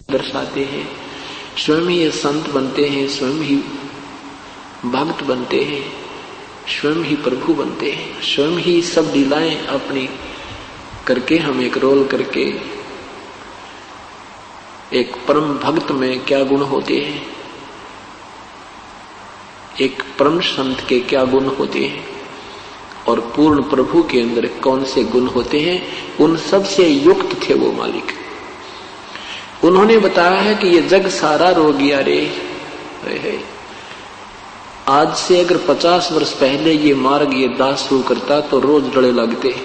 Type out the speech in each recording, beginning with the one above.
दर्शाते हैं, स्वयं ही ये संत बनते हैं, स्वयं ही भक्त बनते हैं, स्वयं ही प्रभु बनते हैं, स्वयं ही सब लीलाएं अपनी करके हम एक रोल करके एक परम भक्त में क्या गुण होते हैं, एक परम संत के क्या गुण होते हैं और पूर्ण प्रभु के अंदर कौन से गुण होते हैं, उन सब से युक्त थे वो मालिक। उन्होंने बताया है कि ये जग सारा रोगिया रे है। आज से अगर 50 वर्ष पहले ये मार्ग ये दास शुरू करता तो रोज डरे लगते,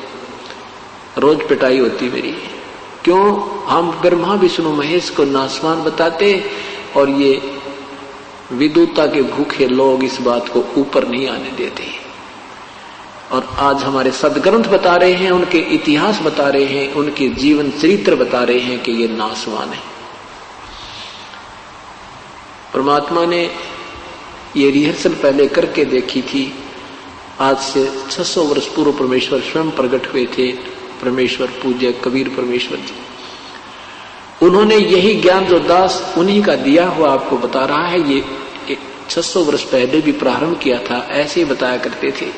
रोज पिटाई होती मेरी। क्यों? हम ब्रह्मा विष्णु महेश को नासवान बताते और ये विद्वता के भूखे लोग इस बात को ऊपर नहीं आने देते। और आज हमारे सदग्रंथ बता रहे हैं, उनके इतिहास बता रहे हैं, उनके जीवन चरित्र बता रहे हैं कि ये नासवान है। परमात्मा ने ये रिहर्सल पहले करके देखी थी। आज से 600 वर्ष पूर्व परमेश्वर स्वयं प्रकट हुए थे, परमेश्वर पूज्य कबीर परमेश्वर जी। उन्होंने यही ज्ञान जो दास उन्हीं का दिया हुआ आपको बता रहा है, ये 600 वर्ष पहले भी प्रारंभ किया था, ऐसे ही बताया करते थे।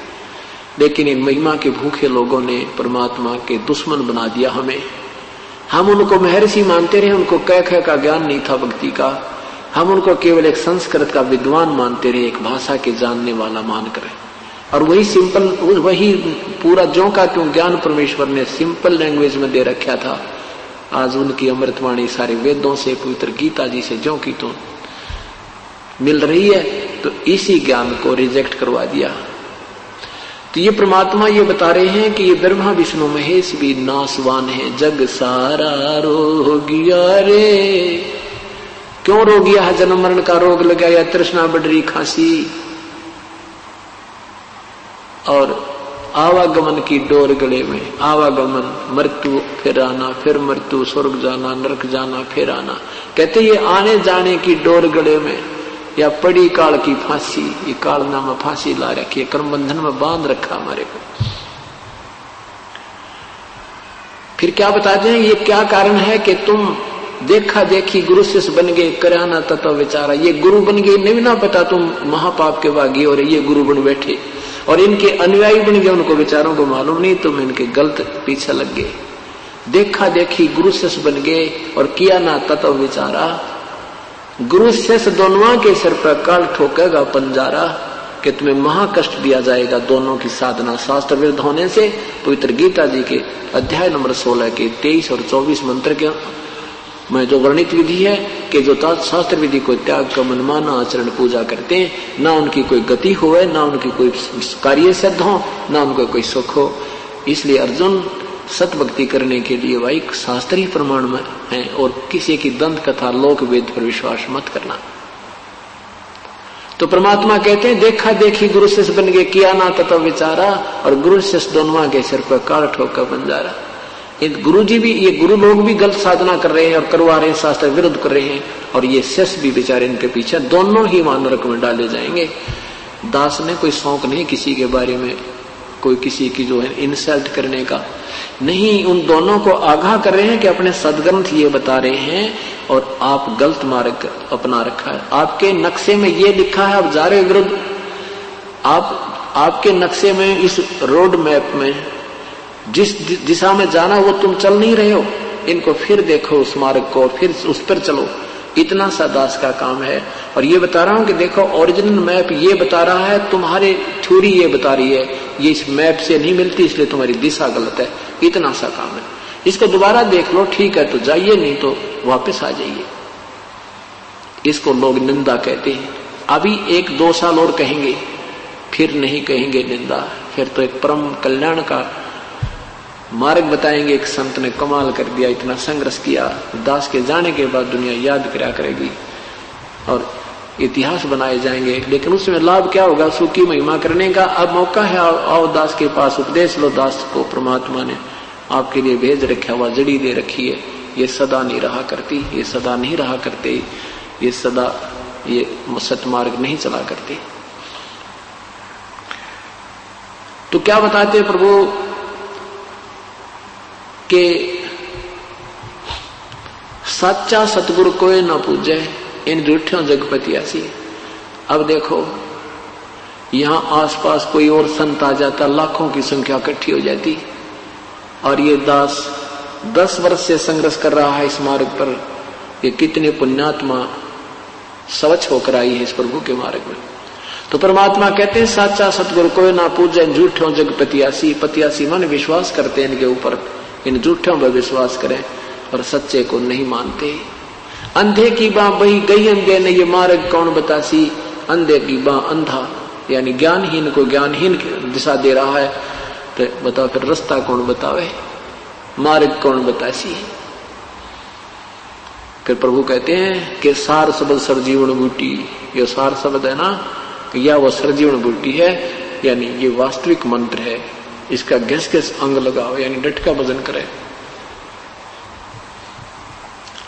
लेकिन इन महिमा के भूखे लोगों ने परमात्मा के दुश्मन बना दिया हमें। हम उनको महर्षि मानते रहे, उनको कह का ज्ञान नहीं था भक्ति का। हम उनको केवल एक संस्कृत का विद्वान मानते रहे, एक भाषा के जानने वाला मानकर। और वही सिंपल, वही पूरा ज्यों का त्यों ज्ञान परमेश्वर ने सिंपल लैंग्वेज में दे रखा था। आज उनकी अमृतवाणी सारे वेदों से, पवित्र गीता जी से ज्यों की त्यों मिल रही है, तो इसी ज्ञान को रिजेक्ट करवा दिया। तो ये परमात्मा ये बता रहे हैं कि ये ब्रह्मा विष्णु महेश भी नासवान है। जग सारा रोगिया रे। क्यों रोगिया है? जन्म मरण का रोग लगा, या तृष्णा बढ़ रही, खांसी और आवागमन की डोर गले में। आवागमन, मृत्यु फिर आना, फिर मृत्यु, स्वर्ग जाना, नरक जाना, फिर आना। कहते ये आने जाने की डोर गले में, या पड़ी काल की फांसी। ये काल नाम फांसी ला रखी है, कर्म बंधन में बांध रखा हमारे को। फिर क्या बताते हैं, ये क्या कारण है कि तुम देखा देखी गुरु शिष्य बन गए, कराना तत्व विचारा। ये गुरु बन गए, नहीं ना पता तुम महापाप के भागी, और ये गुरु बन बैठे और इनके अनुयायी बन गए, उनको विचारों को मालूम नहीं, तुम इनके गलत पीछे लग गए। देखा देखी गुरु शिष्य बन गए और किया ना तत्व विचारा। गुरु शिष्य दोनों के सिर पर काल ठोकेगा पंजारा, कि तुम्हें महाकष्ट दिया जाएगा दोनों की साधना शास्त्र विरुद्ध होने से। पवित्र गीता जी के अध्याय नंबर 16 के 23 और 24 मंत्र के में जो वर्णित विधि है कि जो शास्त्र विधि को त्याग का मनमाना आचरण पूजा करते हैं, ना उनकी कोई गति होवे, ना उनकी कोई कार्य सिद्ध हो, ना उनको कोई सुख हो। इसलिए अर्जुन, सत भक्ति करने के लिए भाई शास्त्र ही प्रमाण में है, और किसी की दंत कथा लोक वेद पर विश्वास मत करना। तो परमात्मा कहते हैं देखा देखी गुरु शिष्य बन गए, किया ना तत्व विचारा, और गुरु शिष्य दोनों के सिर पर काल ठोका बंजारा। गुरु जी भी, ये गुरु लोग भी गलत साधना कर रहे हैं और करवा रहे हैं, शास्त्र विरुद्ध कर रहे हैं, और ये शिष्य भी बेचारे इनके पीछे, दोनों ही वहां नरक में डाले जाएंगे। दास ने कोई शौक नहीं किसी के बारे में, कोई किसी की जो है इंसल्ट करने का नहीं। उन दोनों को आगाह कर रहे हैं कि अपने सदग्रंथ ये बता रहे हैं और आप गलत मार्ग अपना रखा है। आपके नक्शे में ये लिखा है, आप जा रहे विरुद्ध। आपके नक्शे में, इस रोड मैप में जिस दिशा में जाना वो तुम चल नहीं रहे हो। इनको फिर देखो उस मार्ग को, फिर उस पर चलो। इतना सा दास का काम है। और ये बता रहा हूं कि देखो ओरिजिनल मैप ये बता रहा है, तुम्हारे थ्योरी ये बता रही है, ये इस मैप से नहीं मिलती, इसलिए तुम्हारी दिशा गलत है। इतना सा काम है। इसको दोबारा देख लो, ठीक है तो जाइए, नहीं तो वापस आ जाइए। इसको लोग निंदा कहते हैं। अभी 1-2 साल और कहेंगे, फिर नहीं कहेंगे निंदा। फिर तो एक परम कल्याण का मार्ग बताएंगे। एक संत ने कमाल कर दिया, इतना संघर्ष किया, दास के जाने के बाद दुनिया याद करा करेगी और इतिहास बनाए जाएंगे। लेकिन उसमें लाभ क्या होगा? सुखी महिमा करने का। अब मौका है, आओ दास के पास, उपदेश लो। दास को परमात्मा ने आपके लिए भेज रखा हुआ, जड़ी दे रखी है। ये सदा नहीं रहा करती, ये सदा नहीं रहा करते, ये सदा ये सतमार्ग नहीं चला करते। तो क्या बताते प्रभु के साचा सतगुरु कोई ना पूजे, इन झूठों जगपति ऐसी। अब देखो यहां आसपास कोई और संत आ जाता, लाखों की संख्या इकट्ठी हो जाती, और ये दास 10 वर्ष से संघर्ष कर रहा है इस मार्ग पर। ये कितने पुण्यात्मा स्वच्छ होकर आई है इस प्रभु के मार्ग में। तो परमात्मा कहते हैं साचा सतगुरु कोई ना पूजे, झूठों जग पतियासी। पतियासी मन विश्वास करते हैं इनके ऊपर, इन झूठों पर विश्वास करें और सच्चे को नहीं मानते। अंधे की बाँ बही गई अंधे ने, ये मार्ग कौन बतासी। अंधे की बाँ अंधा, यानी ज्ञानहीन को ज्ञानहीन दिशा दे रहा है, तो बताओ फिर रास्ता कौन बतावे, मार्ग कौन बतासी। फिर प्रभु कहते हैं कि सार शब्द सरजीवन बूटी, ये सार शब्द है ना, या वो सरजीवन बूटी है, यानी ये वास्तविक मंत्र है, इसका घस घस अंग लगाओ, यानी डट का भजन करे।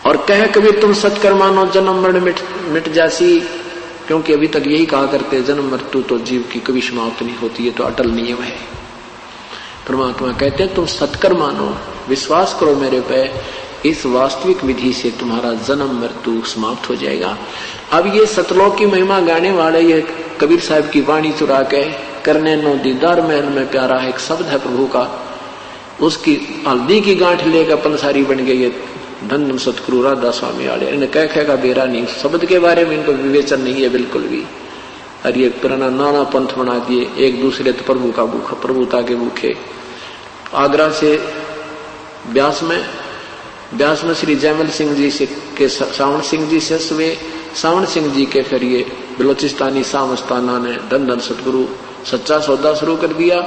और कहे कभी तुम सत्कर मानो, जन्म मरण मिट जासी। क्योंकि अभी तक यही कहा करते, जन्म मृत्यु तो जीव की कभी समाप्त नहीं होती, ये तो अटल नियम है। परमात्मा कहते हैं तुम सत्कर मानो, विश्वास करो मेरे पे, इस वास्तविक विधि से तुम्हारा जन्म मृत्यु समाप्त हो जाएगा। अब ये सतलोक की महिमा गाने वाले ये कबीर साहब की वाणी चुरा के, करने नो दीदार महल में प्यारा है, एक शब्द है प्रभु का, उसकी हल्दी की गांठ लेकर पंसारी बन गई है धन धन सतगुरु राधा स्वामी वाले। इन्हें कह का बेरा नहीं, शब्द के बारे में इनको विवेचन नहीं है बिल्कुल भी। और ये पुराना नाना पंथ बना दिए, एक दूसरे तो प्रभु का भूखा, प्रभुता के भूखे। आगरा से ब्यास में श्री जयमल सिंह जी से के सावण सिंह जी से हुए, सावण सिंह जी के फिर ये बलोचिस्तानी सामस्ताना ने धन धन सतगुरु सच्चा सौदा शुरू कर दिया।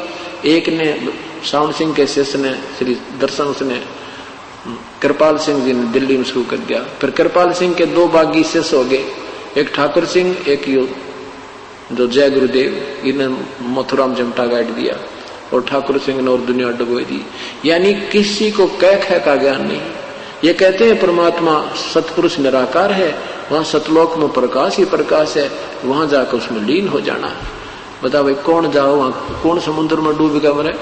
एक ने सावण सिंह के शिष्य ने श्री दर्शन ने कृपाल सिंह जी ने दिल्ली में शुरू कर दिया। फिर कृपाल सिंह के 2 बागी शिष्य हो गए, एक ठाकुर सिंह, एक जो जय गुरुदेव, इन्हें मथुरा में जमटा गाइड दिया, और ठाकुर सिंह ने और दुनिया डुबो दी। यानी किसी को कह का ज्ञान नहीं। ये कहते हैं परमात्मा सतपुरुष निराकार है, वहां सतलोक में प्रकाश ही प्रकाश है, वहां जाकर उसमें लीन हो जाना। बताओ भाई कौन जाओ वहां, कौन समुद्र में डूब गया मरे।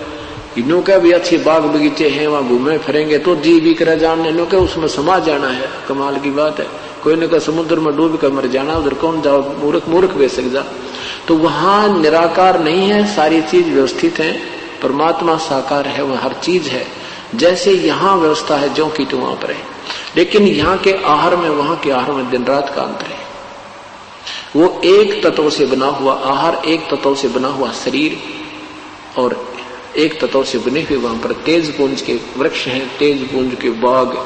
इन्हों का भी अच्छे बाग बगीचे हैं, वहां घूमे फिरेंगे तो जी भी कर जाने, इन्हों के उसमें समा जाना है। कमाल की बात है, कोई ने कहा समुद्र में डूब कर मर जाना, उधर कौन जाओ, मूर्ख बेसक जा। तो वहां निराकार नहीं है, सारी चीज व्यवस्थित है, परमात्मा साकार है, वहां हर चीज है। जैसे यहाँ व्यवस्था है जो की तो वहां पर है, लेकिन यहाँ के आहार में वहां के आहार में दिन रात का अंतर है। वो एक तत्व से बना हुआ आहार, एक तत्व से बना हुआ शरीर, और एक तत्व से बने हुए वहां पर तेज पुंज के वृक्ष हैं, तेज पुंज के बाग,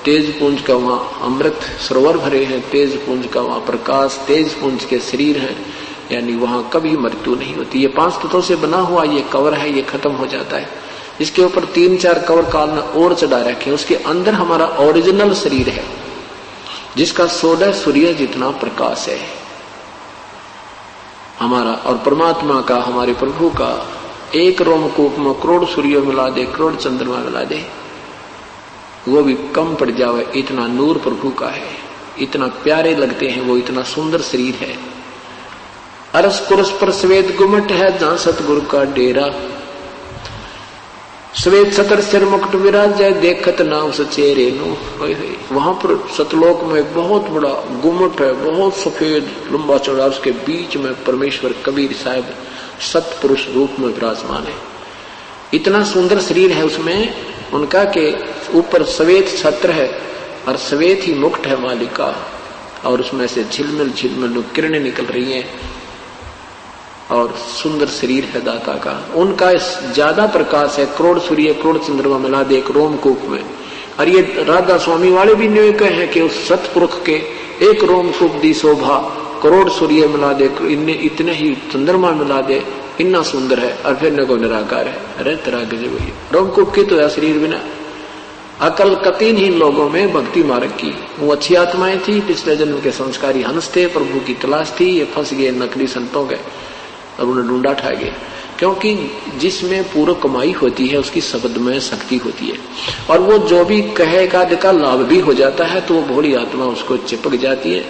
तेज पुंज का वहां अमृत सरोवर भरे हैं, तेज पुंज का वहां प्रकाश, तेज पुंज के शरीर हैं, यानी वहां कभी मृत्यु नहीं होती। ये 5 तत्वों से बना हुआ ये कवर है, ये खत्म हो जाता है। इसके ऊपर 3-4 कवर काल में और चढ़ा रखे, उसके अंदर हमारा ओरिजिनल शरीर है, जिसका 16 सूर्य जितना प्रकाश है हमारा। और परमात्मा का, हमारे प्रभु का एक रोमकूप में करोड़ सूर्य मिला दे, करोड़ चंद्रमा मिला दे, वो भी कम पड़ जावे, इतना नूर प्रभु का है, इतना प्यारे लगते हैं वो, इतना सुंदर शरीर है। अरस कुरस पर श्वेत गुमट है, जहां सतगुरु का डेरा, श्वेत सतर सिर मुकुट विराज है, देखत ना उस चेहरे नो। वहां पर सतलोक में एक बहुत बड़ा गुमट है, बहुत सफेद लंबा चौड़ा, उसके बीच में परमेश्वर कबीर साहब सतपुरुष रूप में विराजमान है। इतना सुंदर शरीर है उसमें उनका के ऊपर श्वेत छत्र है और श्वेत ही मुकुट है मालिक का, और उसमें से झिलमिल झिलमिल किरणें निकल रही हैं, और सुंदर शरीर है दाता का। उनका ज्यादा प्रकाश है, करोड़ सूर्य करोड़ चंद्रमा मिला दे एक रोमकूप में। और ये राधा स्वामी वाले भी न्यू कहे हैं कि उस सतपुरुष के एक रोमकूप दी शोभा, करोड़ सूर्य मिला दे, इतने ही चंद्रमा मिला दे, इतना सुंदर है। और फिर न को निराकार है, अरे तरह गजब है। रोमकूप की तो है शरीर बिना। अकल कतीन ही लोगों में भक्ति मार्ग की, वो अच्छी आत्माएं थी, पिछले जन्म के संस्कारी हंस थे, प्रभु की तलाश थी, ये फंस गए नकली संतों के, और उन्हें ढूंढा ठा गए। क्योंकि जिसमें पूर्ण कमाई होती है उसकी शब्द में शक्ति होती है, और वो जो भी कहे का लाभ भी हो जाता है, तो वो भोली आत्मा उसको चिपक जाती है।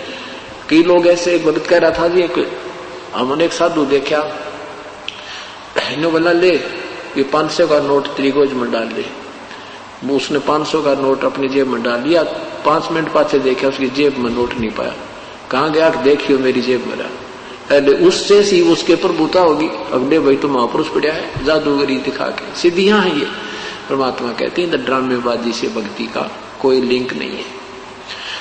कई लोग ऐसे, एक भगत कह रहा था जी, हमने एक साधु देखा, बोला ले ये 500 का नोट तेरी गोज में डाल दे। वो उसने 500 का नोट अपनी जेब में डाल लिया, 5 मिनट पाछे देखा, उसकी जेब में नोट नहीं पाया। कहाँ गया? देखियो मेरी जेब में रहा। अरे उससे सी उसके प्रभुता होगी। अगले भाई तो महापुरुष पड़ा है, जादूगरी दिखा के सिद्धियां हैं ये। परमात्मा कहते हैं ड्रामेबाजी से भक्ति का कोई लिंक नहीं है।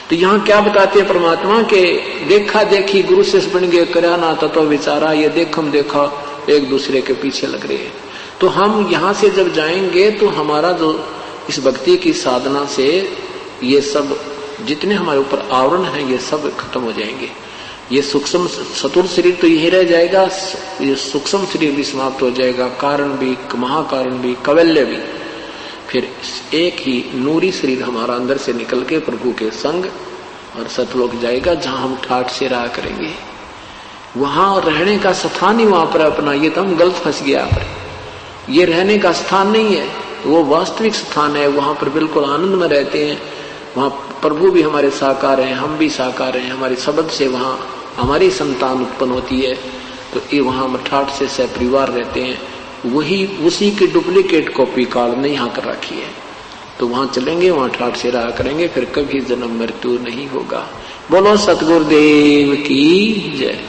तो यहाँ क्या बताते हैं परमात्मा के देखा देखी गुरु से बन गए, करा ना तत्व विचारा, ये देखम देखा एक दूसरे के पीछे लग रहे हैं। तो हम यहाँ से जब जाएंगे तो हमारा जो इस भक्ति की साधना से ये सब जितने हमारे ऊपर आवरण है ये सब खत्म हो जाएंगे। ये सूक्ष्म सतुर शरीर तो यही रह जाएगा, ये सूक्ष्म शरीर भी समाप्त हो जाएगा, कारण भी, महाकारण भी, कवल्य भी। फिर एक ही नूरी शरीर हमारा अंदर से निकल के प्रभु के संग और सतलोक जाएगा, जहां हम ठाठ से रहा करेंगे। वहां रहने का स्थान ही वहां पर अपना, ये तो हम गलत फंस गया पर ये रहने का स्थान नहीं है, वो वास्तविक स्थान है। वहां पर बिल्कुल आनंद में रहते हैं। वहां प्रभु भी हमारे साकार हैं, हम भी साकार हैं। हमारे शब्द से वहां हमारी संतान उत्पन्न होती है। तो ये वहां हम ठाठ से सपरिवार रहते हैं। वही उसी की डुप्लीकेट कॉपी काल ने यहाँ कर रखी है। तो वहां चलेंगे, वहां ठाठ से रहा करेंगे, फिर कभी जन्म मृत्यु नहीं होगा। बोलो सतगुरुदेव की जय।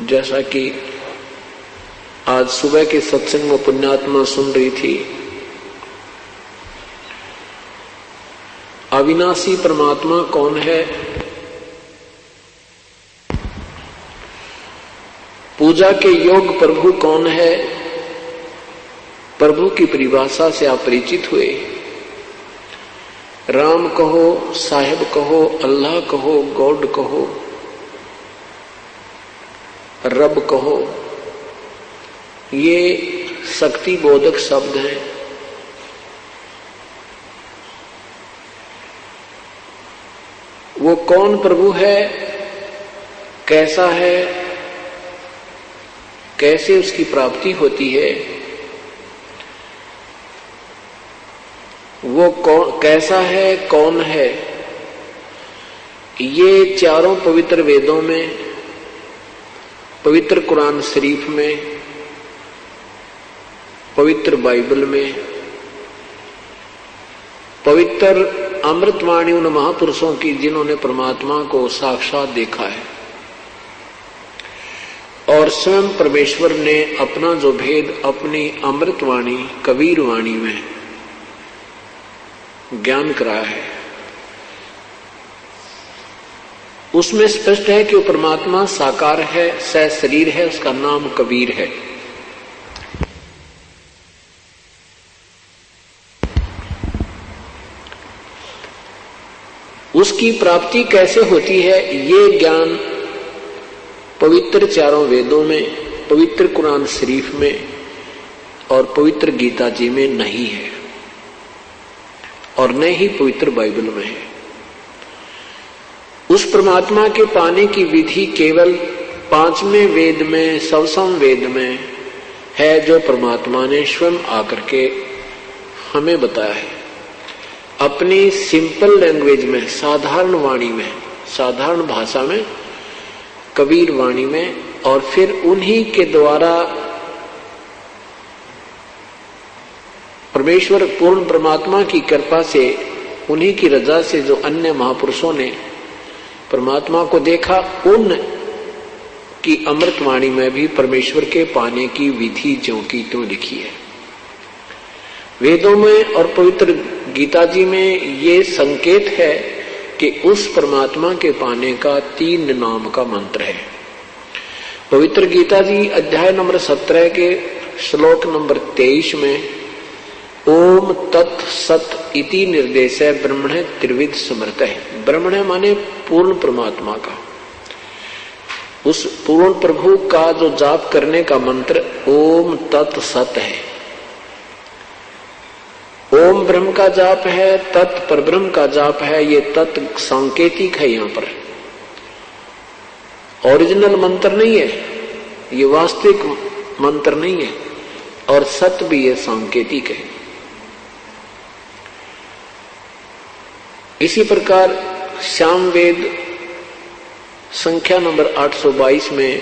जैसा कि आज सुबह के सत्संग में पुण्यात्मा सुन रही थी, अविनाशी परमात्मा कौन है? पूजा के योग प्रभु कौन है? प्रभु की परिभाषा से आप परिचित हुए। राम कहो, साहिब कहो, अल्लाह कहो, गॉड कहो, रब कहो, ये शक्ति बोधक शब्द हैं। वो कौन प्रभु है, कैसा है, कैसे उसकी प्राप्ति होती है, वो कौन कैसा है, कौन है, ये चारों पवित्र वेदों में, पवित्र कुरान शरीफ में, पवित्र बाइबल में, पवित्र अमृतवाणी उन महापुरुषों की जिन्होंने परमात्मा को साक्षात देखा है और स्वयं परमेश्वर ने अपना जो भेद अपनी अमृतवाणी कबीर वाणी में ज्ञान कराया है, उसमें स्पष्ट है कि वो परमात्मा साकार है, सशरीर है, उसका नाम कबीर है। उसकी प्राप्ति कैसे होती है, ये ज्ञान पवित्र चारों वेदों में, पवित्र कुरान शरीफ में और पवित्र गीता जी में नहीं है और न ही पवित्र बाइबल में है। उस परमात्मा के पाने की विधि केवल 5वें वेद में, सवसम वेद में है, जो परमात्मा ने स्वयं आकर के हमें बताया है अपनी सिंपल लैंग्वेज में, साधारण वाणी में, साधारण भाषा में, कबीर वाणी में। और फिर उन्हीं के द्वारा परमेश्वर पूर्ण परमात्मा की कृपा से, उन्हीं की रजा से जो अन्य महापुरुषों ने परमात्मा को देखा, उन की अमृतवाणी में भी परमेश्वर के पाने की विधि ज्यों की त्यों लिखी है। वेदों में और पवित्र गीता जी में ये संकेत है कि उस परमात्मा के पाने का 3 नाम का मंत्र है। पवित्र गीता जी अध्याय नंबर 17 के श्लोक नंबर 23 में ओम तत् सत इति निर्देश है ब्रह्मण त्रिविध समृत है। ब्रह्मण माने पूर्ण परमात्मा का, उस पूर्ण प्रभु का जो जाप करने का मंत्र ओम तत् सत है। ओम ब्रह्म का जाप है, तत् परब्रह्म का जाप है। ये तत् सांकेतिक है, यहां पर ओरिजिनल मंत्र नहीं है, ये वास्तविक मंत्र नहीं है। और सत भी ये सांकेतिक है। इसी प्रकार सामवेद संख्या नंबर 822 में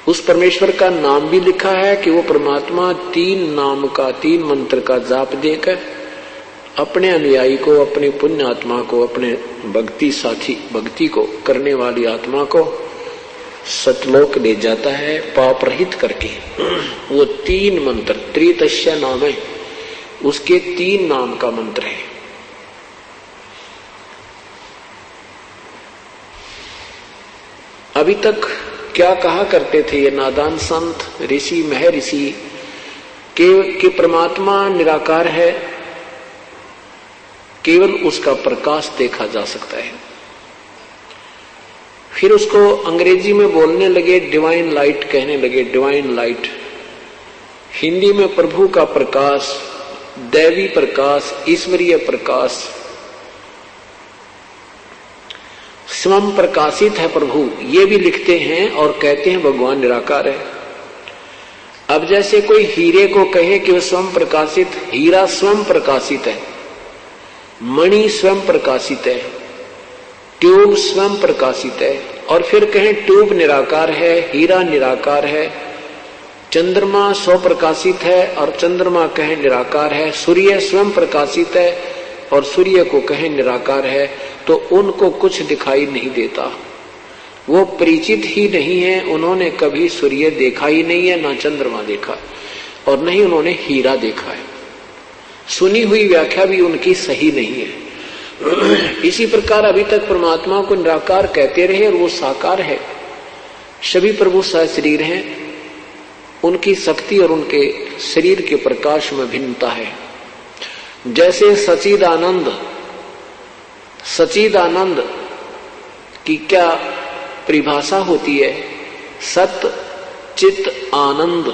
उस परमेश्वर का नाम भी लिखा है कि वो परमात्मा 3 नाम का, 3 मंत्र का जाप देकर अपने अनुयायी को, अपनी पुण्य आत्मा को, अपने भक्ति साथी, भक्ति को करने वाली आत्मा को सतलोक ले जाता है पाप रहित करके। वो 3 मंत्र, त्रितस्य नाम है, उसके 3 नाम का मंत्र है। अभी तक क्या कहा करते थे ये नादान संत, ऋषि, महर्षि कि परमात्मा निराकार है, केवल उसका प्रकाश देखा जा सकता है। फिर उसको अंग्रेजी में बोलने लगे, डिवाइन लाइट कहने लगे, डिवाइन लाइट। हिंदी में प्रभु का प्रकाश, दैवी प्रकाश, ईश्वरीय प्रकाश, स्वयं प्रकाशित है प्रभु, ये भी लिखते हैं और कहते हैं भगवान निराकार है। अब जैसे कोई हीरे को कहे कि वह स्वयं प्रकाशित, हीरा स्वयं प्रकाशित है, मणि स्वयं प्रकाशित है, ट्यूब स्वयं प्रकाशित है, और फिर कहें ट्यूब निराकार है, हीरा निराकार है, चंद्रमा स्वप्रकाशित है और चंद्रमा कहें निराकार है, सूर्य स्वयं प्रकाशित है और सूर्य को कहें निराकार है, तो उनको कुछ दिखाई नहीं देता। वो परिचित ही नहीं है, उन्होंने कभी सूर्य देखा ही नहीं है, ना चंद्रमा देखा और नहीं उन्होंने हीरा देखा है। सुनी हुई व्याख्या भी उनकी सही नहीं है। इसी प्रकार अभी तक परमात्मा को निराकार कहते रहे और वो साकार है। सभी प्रभु सहशरीर हैं, उनकी शक्ति और उनके शरीर के प्रकाश में भिन्नता है। जैसे सच्चिदानंद, सच्चिदानंद की क्या परिभाषा होती है? सत चित आनंद,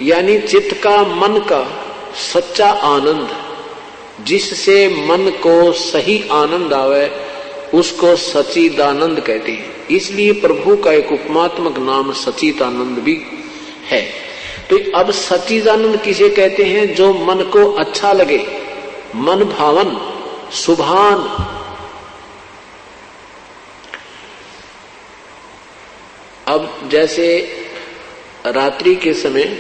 यानी चित्त का, मन का सच्चा आनंद, जिससे मन को सही आनंद आवे उसको सच्चिदानंद कहते हैं। इसलिए प्रभु का एक उपमात्मक नाम सच्चिदानंद भी है। तो अब सच्चिदानंद किसे कहते हैं? जो मन को अच्छा लगे, मन भावन, सुभान। अब जैसे रात्रि के समय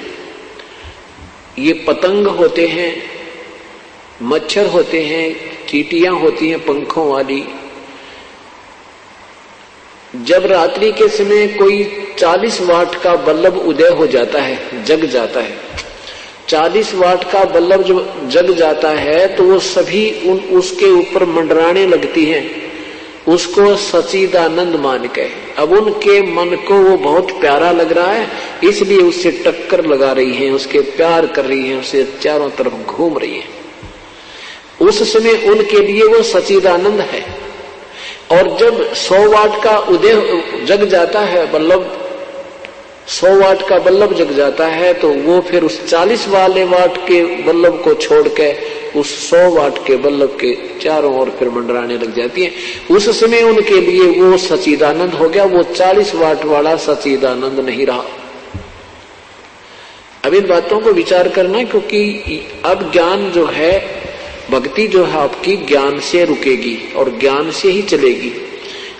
ये पतंग होते हैं, मच्छर होते हैं, चींटियां होती हैं पंखों वाली। जब रात्रि के समय कोई 40 वाट का बल्ब उदय हो जाता है, जग जाता है, 40 वाट का बल्ब जब जग जाता है तो वो सभी उसके ऊपर मंडराने लगती हैं, उसको सच्चिदानंद मान के। अब उनके मन को वो बहुत प्यारा लग रहा है, इसलिए उससे टक्कर लगा रही हैं, उसके प्यार कर रही हैं, उससे चारों तरफ घूम रही हैं। उस समय उनके लिए वो सच्चिदानंद है। और जब 100 वाट का उदय जग जाता है बल्ब, 100 वाट का बल्ब जग जाता है, तो वो फिर उस 40 वाले वाट के बल्ब को छोड़ के उस 100 वाट के बल्ब के चारों ओर फिर मंडराने लग जाती है। उस समय उनके लिए वो सच्चिदानंद हो गया, वो 40 वाट वाला सच्चिदानंद नहीं रहा। अब इन बातों को विचार करना, क्योंकि अब ज्ञान जो है, भक्ति जो है आपकी ज्ञान से रुकेगी और ज्ञान से ही चलेगी।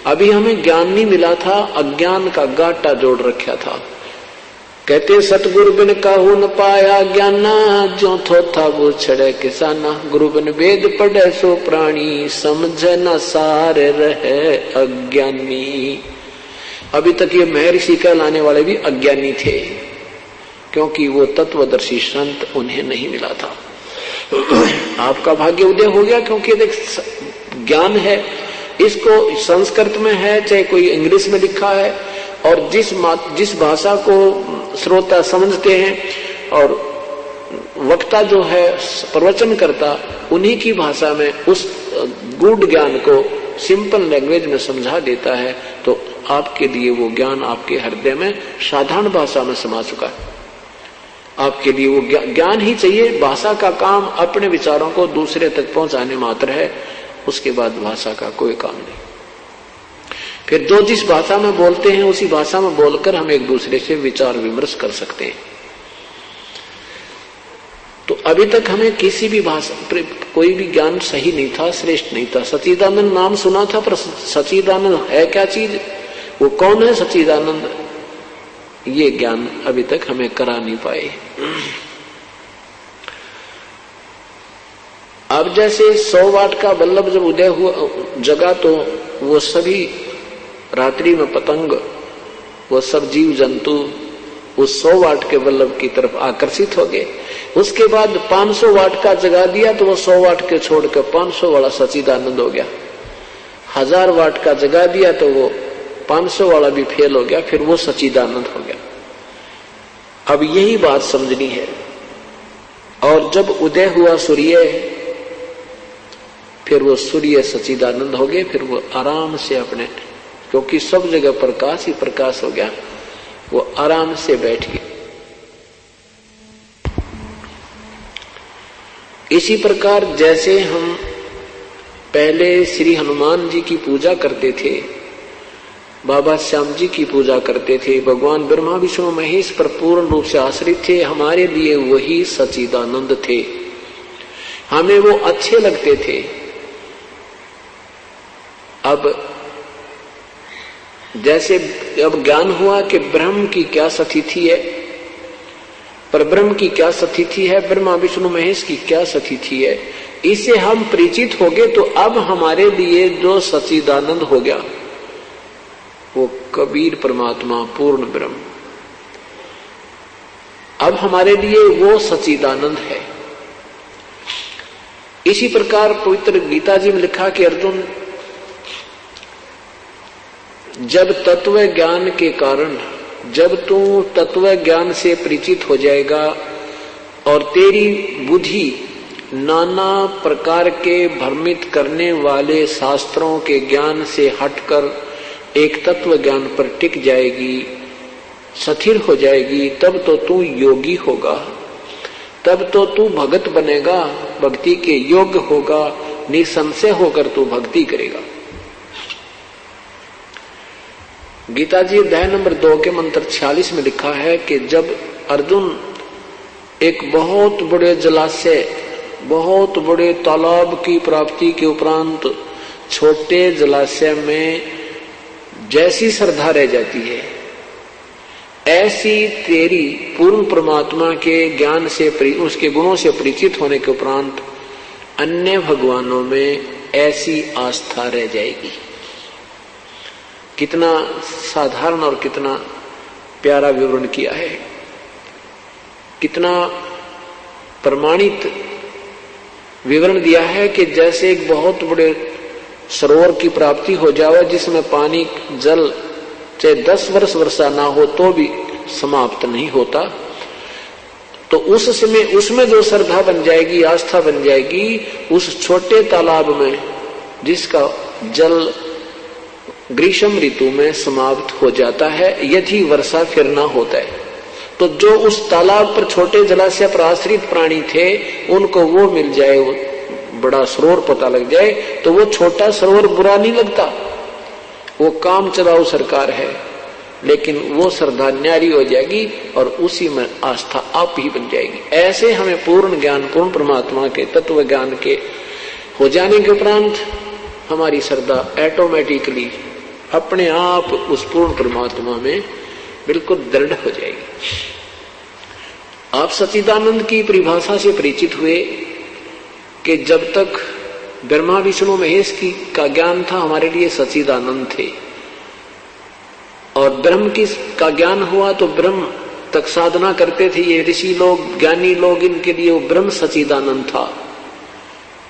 अभी हमें ज्ञान नहीं मिला था, अज्ञान का गाटा जोड़ रखा था। कहते सतगुरु बिन काहू न पाया ज्ञाना, जो थो था वो छड़े किसाना। गुरु बिन वेद पढ़े सो प्राणी, समझ न सार रहे अज्ञानी। अभी तक ये महर्षि कहलाने वाले भी अज्ञानी थे, क्योंकि वो तत्वदर्शी संत उन्हें नहीं मिला था। आपका भाग्य उदय हो गया, क्योंकि देख ज्ञान है, इसको संस्कृत में है चाहे कोई इंग्लिश में लिखा है, और जिस भाषा को श्रोता समझते हैं और वक्ता जो है प्रवचन करता, उन्हीं की भाषा में उस गूढ़ ज्ञान को सिंपल लैंग्वेज में समझा देता है, तो आपके लिए वो ज्ञान आपके हृदय में साधारण भाषा में समा चुका है। आपके लिए वो ज्ञान ही चाहिए। भाषा का काम अपने विचारों को दूसरे तक पहुंचाने मात्र है, उसके बाद भाषा का कोई काम नहीं। फिर जो जिस भाषा में बोलते हैं उसी भाषा में बोलकर हम एक दूसरे से विचार विमर्श कर सकते हैं। तो अभी तक हमें किसी भी भाषा, कोई भी ज्ञान सही नहीं था, श्रेष्ठ नहीं था। सच्चिदानंद नाम सुना था, पर सच्चिदानंद है क्या चीज, वो कौन है सच्चिदानंद, ये ज्ञान अभी तक हमें करा नहीं पाए। अब जैसे 100 वाट का बल्लभ जब उदय हुआ जगा तो वो सभी रात्रि में पतंग, वो सब जीव जंतु उस 100 वाट के बल्लभ की तरफ आकर्षित हो गए। उसके बाद 500 वाट का जगा दिया तो वो 100 वाट के छोड़कर 500 वाला सच्चिदानंद हो गया। 1000 वाट का जगा दिया तो वो 500 वाला भी फेल हो गया, फिर वो सच्चिदानंद हो गया। अब यही बात समझनी है। और जब उदय हुआ सूर्य, फिर वो सूर्य सच्चिदानंद हो गए, फिर वो आराम से अपने, क्योंकि सब जगह प्रकाश ही प्रकाश हो गया, वो आराम से बैठ गए। इसी प्रकार जैसे हम पहले श्री हनुमान जी की पूजा करते थे, बाबा श्याम जी की पूजा करते थे, भगवान ब्रह्मा विष्णु महेश पर पूर्ण रूप से आश्रित थे, हमारे लिए वही सच्चिदानंद थे, हमें वो अच्छे लगते थे। अब जैसे अब ज्ञान हुआ कि ब्रह्म की क्या स्थिति है, पर ब्रह्म की क्या स्थिति है, ब्रह्मा विष्णु महेश की क्या स्थिति है, इसे हम परिचित हो गए, तो अब हमारे लिए जो सच्चिदानंद हो गया वो कबीर परमात्मा पूर्ण ब्रह्म, अब हमारे लिए वो सच्चिदानंद है। इसी प्रकार पवित्र गीता जी में लिखा कि अर्जुन, जब तत्व ज्ञान के कारण, जब तू तत्व ज्ञान से परिचित हो जाएगा और तेरी बुद्धि नाना प्रकार के भ्रमित करने वाले शास्त्रों के ज्ञान से हटकर एक तत्व ज्ञान पर टिक जाएगी, स्थिर हो जाएगी, तब तो तू योगी होगा, तब तो तू भगत बनेगा, भक्ति के योग्य होगा, निसंशय होकर तू भक्ति करेगा। गीता जी अध्याय नंबर 2 के मंत्र 46 में लिखा है कि जब अर्जुन एक बहुत बड़े जलाशय, बहुत बड़े तालाब की प्राप्ति के उपरांत छोटे जलाशय में जैसी श्रद्धा रह जाती है, ऐसी तेरी पूर्ण परमात्मा के ज्ञान से, उसके गुणों से परिचित होने के उपरांत अन्य भगवानों में ऐसी आस्था रह जाएगी। कितना साधारण और कितना प्यारा विवरण किया है, कितना प्रमाणित विवरण दिया है कि जैसे एक बहुत बड़े सरोवर की प्राप्ति हो जाए जिसमें पानी जल चाहे 10 वर्ष वर्षा ना हो तो भी समाप्त नहीं होता, तो उस समय उसमें जो श्रद्धा बन जाएगी, आस्था बन जाएगी, उस छोटे तालाब में जिसका जल ग्रीष्म ऋतु में समाप्त हो जाता है यदि वर्षा फिर ना होता है, तो जो उस तालाब पर छोटे जलाशय पर आश्रित प्राणी थे उनको वो मिल जाए, वो बड़ा सरोवर पता लग जाए, तो वो छोटा सरोवर बुरा नहीं लगता, वो काम चलाओ सरकार है, लेकिन वो श्रद्धा न्यारी हो जाएगी और उसी में आस्था आप ही बन जाएगी। ऐसे हमें पूर्ण ज्ञान, पूर्ण परमात्मा के तत्व ज्ञान के हो जाने के उपरांत हमारी श्रद्धा ऑटोमेटिकली अपने आप उस पूर्ण परमात्मा में बिल्कुल दृढ़ हो जाएगी। आप सच्चिदानंद की परिभाषा से परिचित हुए कि जब तक ब्रह्मा विष्णु महेश की का ज्ञान था हमारे लिए सच्चिदानंद थे, और ब्रह्म की का ज्ञान हुआ तो ब्रह्म तक साधना करते थे ये ऋषि लोग, ज्ञानी लोग, इनके लिए वो ब्रह्म सच्चिदानंद था।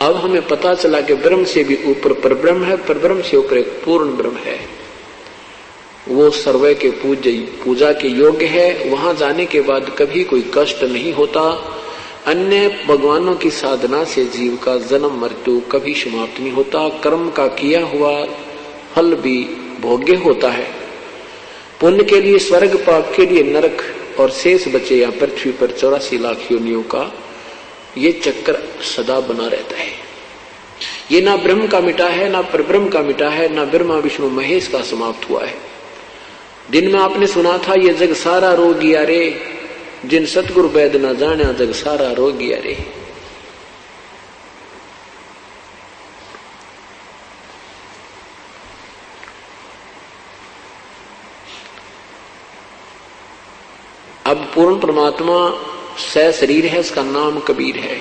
अब हमें पता चला कि ब्रह्म से भी ऊपर परब्रह्म है, परब्रह्म से ऊपर एक पूर्ण ब्रह्म है, वो सर्व के पूजा के योग्य है। वहां जाने के बाद कभी कोई कष्ट नहीं होता। अन्य भगवानों की साधना से जीव का जन्म मृत्यु कभी समाप्त नहीं होता। कर्म का किया हुआ फल भी भोग्य होता है। पुण्य के लिए स्वर्ग, पाप के लिए नरक, और शेष बचे या पृथ्वी पर 84 लाख योनियों का ये चक्कर सदा बना रहता है। ये ना ब्रह्म का मिटा है, ना परब्रह्म का मिटा है, ना ब्रह्मा विष्णु महेश का समाप्त हुआ है। दिन में आपने सुना था ये जग सारा रोगिया रे, जिन सतगुरु वैद न जाने जग सारा रोगिया रे। अब पूर्ण परमात्मा सह शरीर है, इसका नाम कबीर है।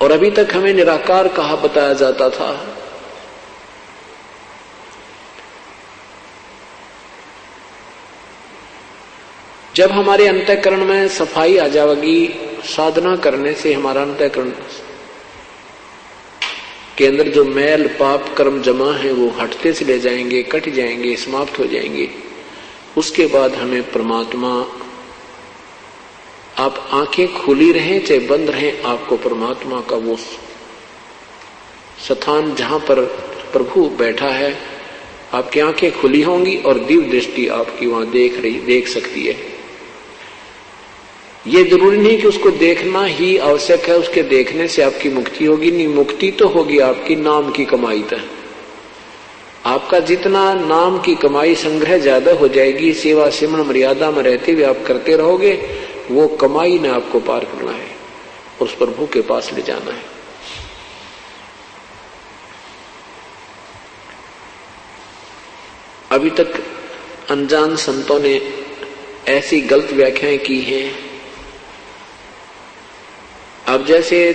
और अभी तक हमें निराकार कहा बताया जाता था। जब हमारे अंतःकरण में सफाई आ जाएगी, साधना करने से हमारा अंतःकरण के अंदर जो मैल पाप कर्म जमा है वो हटते चले जाएंगे, कट जाएंगे, समाप्त हो जाएंगे। उसके बाद हमें परमात्मा, आप आंखें खुली रहें चाहे बंद रहें, आपको परमात्मा का वो स्थान जहां पर प्रभु बैठा है, आपकी आंखें खुली होंगी और दिव्य दृष्टि आपकी वहां देख सकती है। ये जरूरी नहीं कि उसको देखना ही आवश्यक है, उसके देखने से आपकी मुक्ति होगी, नहीं, मुक्ति तो होगी आपकी नाम की कमाई तक। आपका जितना नाम की कमाई संग्रह ज्यादा हो जाएगी, सेवा सिमरन मर्यादा में रहते हुए आप करते रहोगे, वो कमाई ने आपको पार करना है और उस प्रभु के पास ले जाना है। अभी तक अनजान संतों ने ऐसी गलत व्याख्याएं की हैं। अब जैसे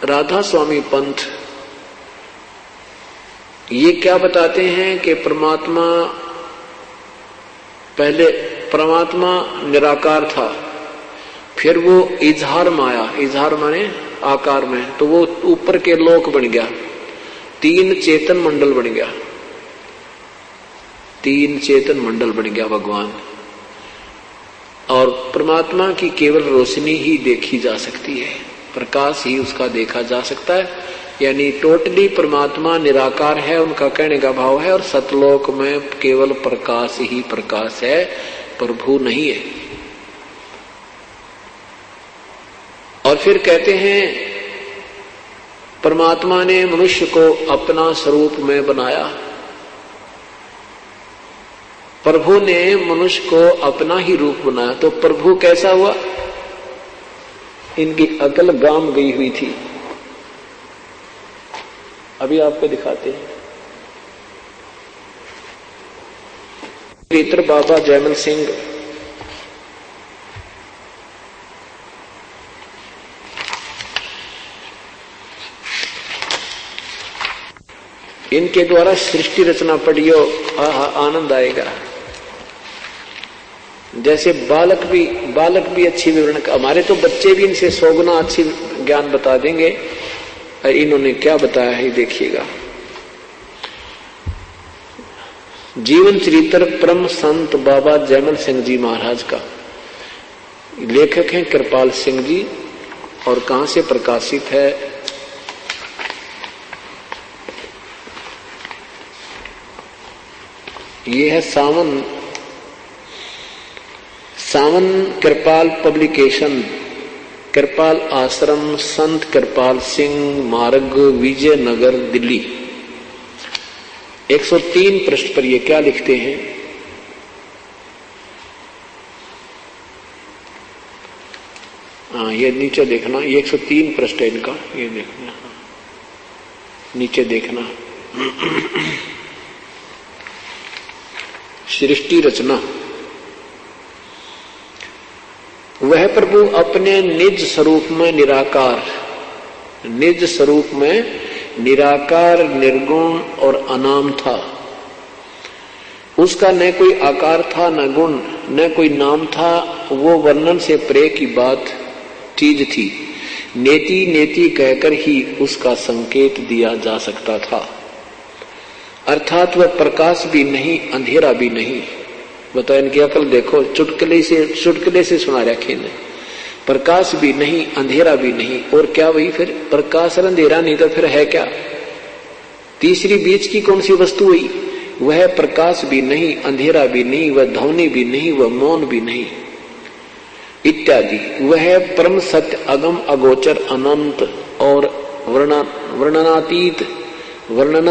राधा स्वामी पंथ ये क्या बताते हैं कि परमात्मा निराकार था, फिर वो इजहार में आया, इजहार माने आकार में, तो वो ऊपर के लोक बन गया, 3 चेतन मंडल बन गया, 3 चेतन मंडल बन गया भगवान। और परमात्मा की केवल रोशनी ही देखी जा सकती है, प्रकाश ही उसका देखा जा सकता है। यानी टोटली परमात्मा निराकार है, उनका कहने का भाव है, और सतलोक में केवल प्रकाश ही प्रकाश है, प्रभु नहीं है। और फिर कहते हैं परमात्मा ने मनुष्य को अपना स्वरूप में बनाया, प्रभु ने मनुष्य को अपना ही रूप बनाया। तो प्रभु कैसा हुआ? इनकी अकल गाम गई हुई थी। अभी आपको दिखाते हैं। पवित्र बाबा जयमल सिंह इनके द्वारा सृष्टि रचना पढ़ियो, आनंद आएगा। जैसे बालक भी अच्छी विवरण, हमारे तो बच्चे भी इनसे 100 गुना अच्छी ज्ञान बता देंगे। इन्होंने क्या बताया है देखिएगा। जीवन चरित्र परम संत बाबा जयमल सिंह जी महाराज का, लेखक हैं कृपाल सिंह जी, और कहां से प्रकाशित है? ये है सावन कृपाल पब्लिकेशन, कृपाल आश्रम, संत कृपाल सिंह मार्ग, विजयनगर, दिल्ली। 103 पृष्ठ पर ये क्या लिखते हैं? हाँ, ये नीचे देखना, ये 103 पृष्ठ है इनका, ये देखना, नीचे देखना। सृष्टि रचना, वह प्रभु अपने निज स्वरूप में निराकार, निज स्वरूप में निराकार, निर्गुण और अनाम था। उसका न कोई आकार था, न गुण, न कोई नाम था। वो वर्णन से परे की बात चीज थी। नेति नेति कहकर ही उसका संकेत दिया जा सकता था। अर्थात वह प्रकाश भी नहीं, अंधेरा भी नहीं। बताओ, इनकी अकल देखो, चुटकुले से सुना रखे ने। प्रकाश भी नहीं, अंधेरा भी नहीं, और क्या वही फिर प्रकाश और अंधेरा नहीं तो फिर है क्या? तीसरी बीच की कौन सी वस्तु हुई? वह प्रकाश भी नहीं, अंधेरा भी नहीं, वह ध्वनि भी नहीं, वह मौन भी नहीं, इत्यादि। वह परम सत्य, अगम अगोचर, अनंत और वर्णना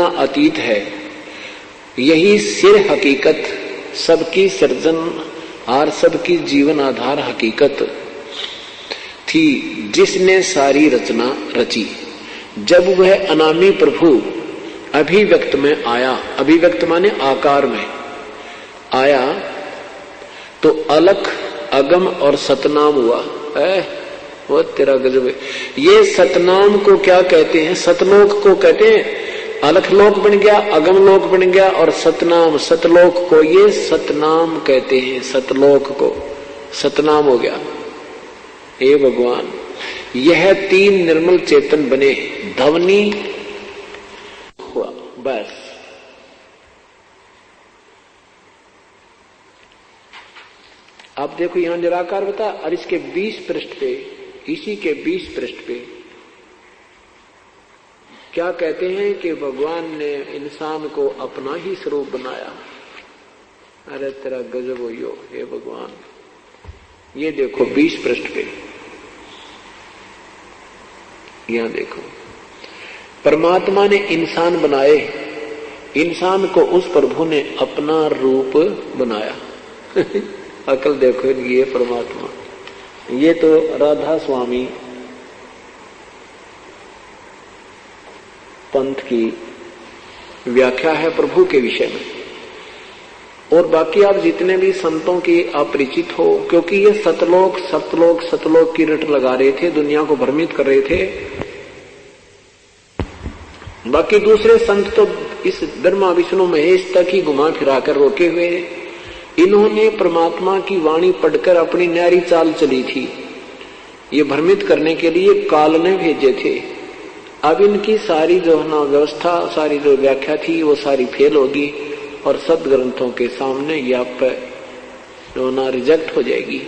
अतीत है। यही सिर हकीकत, सबकी सृजन और सबकी जीवन आधार हकीकत थी, जिसने सारी रचना रची। जब वह अनामी प्रभु अभिव्यक्त में आया, अभिव्यक्त माने आकार में आया, तो अलख, अगम और सतनाम हुआ। वो तेरा गजब है। ये सतनाम को क्या कहते हैं? सतलोक को कहते हैं। अलखलोक बन गया, अगमलोक बन गया, और सतनाम सतलोक को ये सतनाम कहते हैं। सतलोक को सतनाम हो गया। हे भगवान, यह 3 निर्मल चेतन बने, धवनी हुआ, बस। आप देखो यहां निराकार बता, और इसके 20 पृष्ठ पे, इसी के 20 पृष्ठ पे क्या कहते हैं कि भगवान ने इंसान को अपना ही स्वरूप बनाया। अरे तेरा गजब हो यो, हे भगवान। ये देखो 20 पृष्ठ पे, यहां देखो, परमात्मा ने इंसान बनाए, इंसान को उस प्रभु ने अपना रूप बनाया। अकल देखो इनकी, ये परमात्मा। ये तो राधा स्वामी पंथ की व्याख्या है प्रभु के विषय में। और बाकी आप जितने भी संतों की अपरिचित हो, क्योंकि ये सतलोक सतलोक सतलोक की रट लगा रहे थे, दुनिया को भ्रमित कर रहे थे। बाकी दूसरे संत तो इस ब्रह्मा विष्णु महेश तक ही घुमा फिरा कर रोके हुए। इन्होंने परमात्मा की वाणी पढ़कर अपनी न्यारी चाल चली थी, ये भ्रमित करने के लिए काल ने भेजे थे। अब इनकी सारी जो है ना व्यवस्था, सारी जो व्याख्या थी, वो सारी फेल होगी और सदग्रंथों के सामने यह जो ना रिजेक्ट हो जाएगी।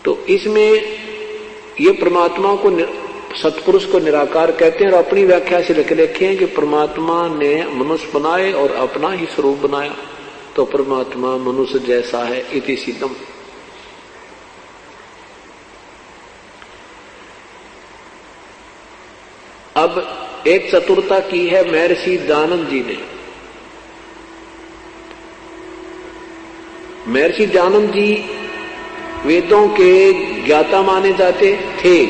तो इसमें ये परमात्मा को सतपुरुष को निराकार कहते हैं, और अपनी व्याख्या से लिख रखे हैं कि परमात्मा ने मनुष्य बनाए और अपना ही स्वरूप बनाया, तो परमात्मा मनुष्य जैसा है, इति सिद्धम। अब एक चतुरता की है महर्षि दयानंद जी ने। महर्षि दयानंद जी वेदों के ज्ञाता माने जाते थे,